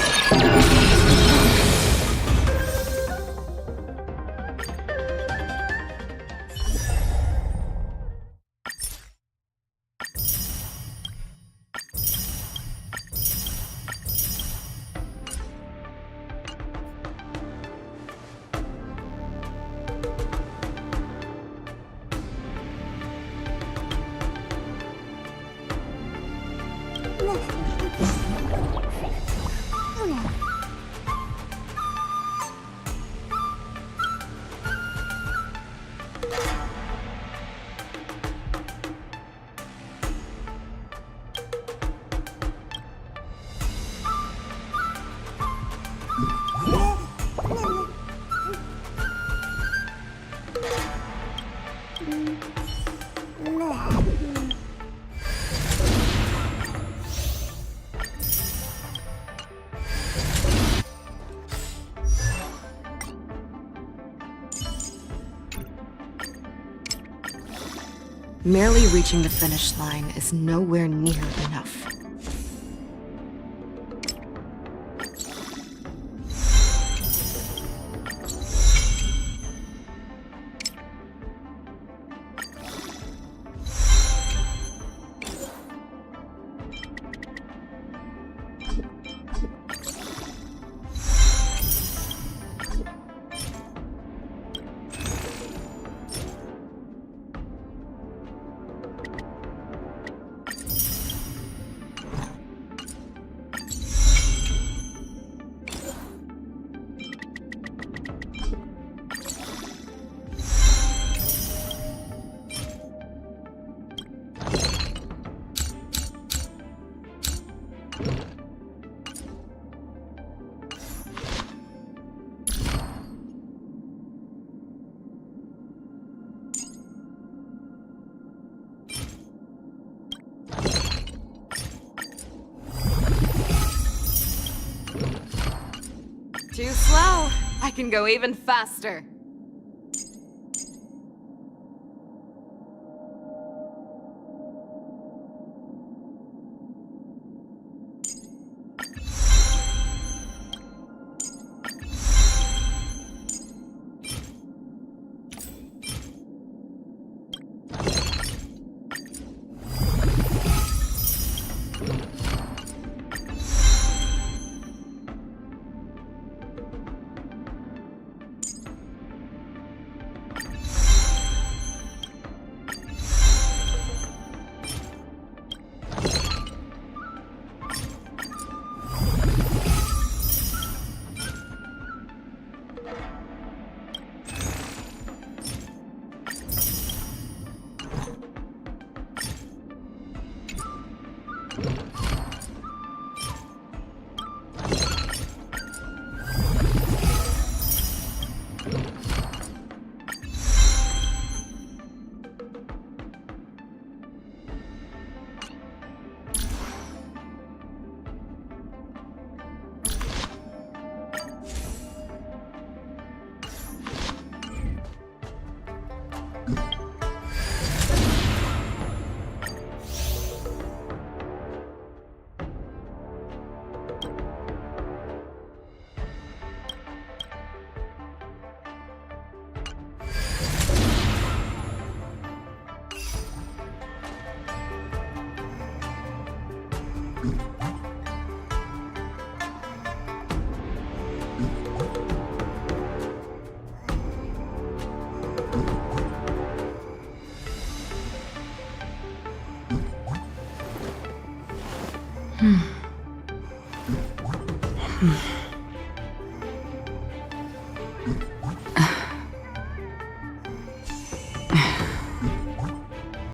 Merely reaching the finish line is nowhere near enough. Too slow. I can go even faster. Hmm.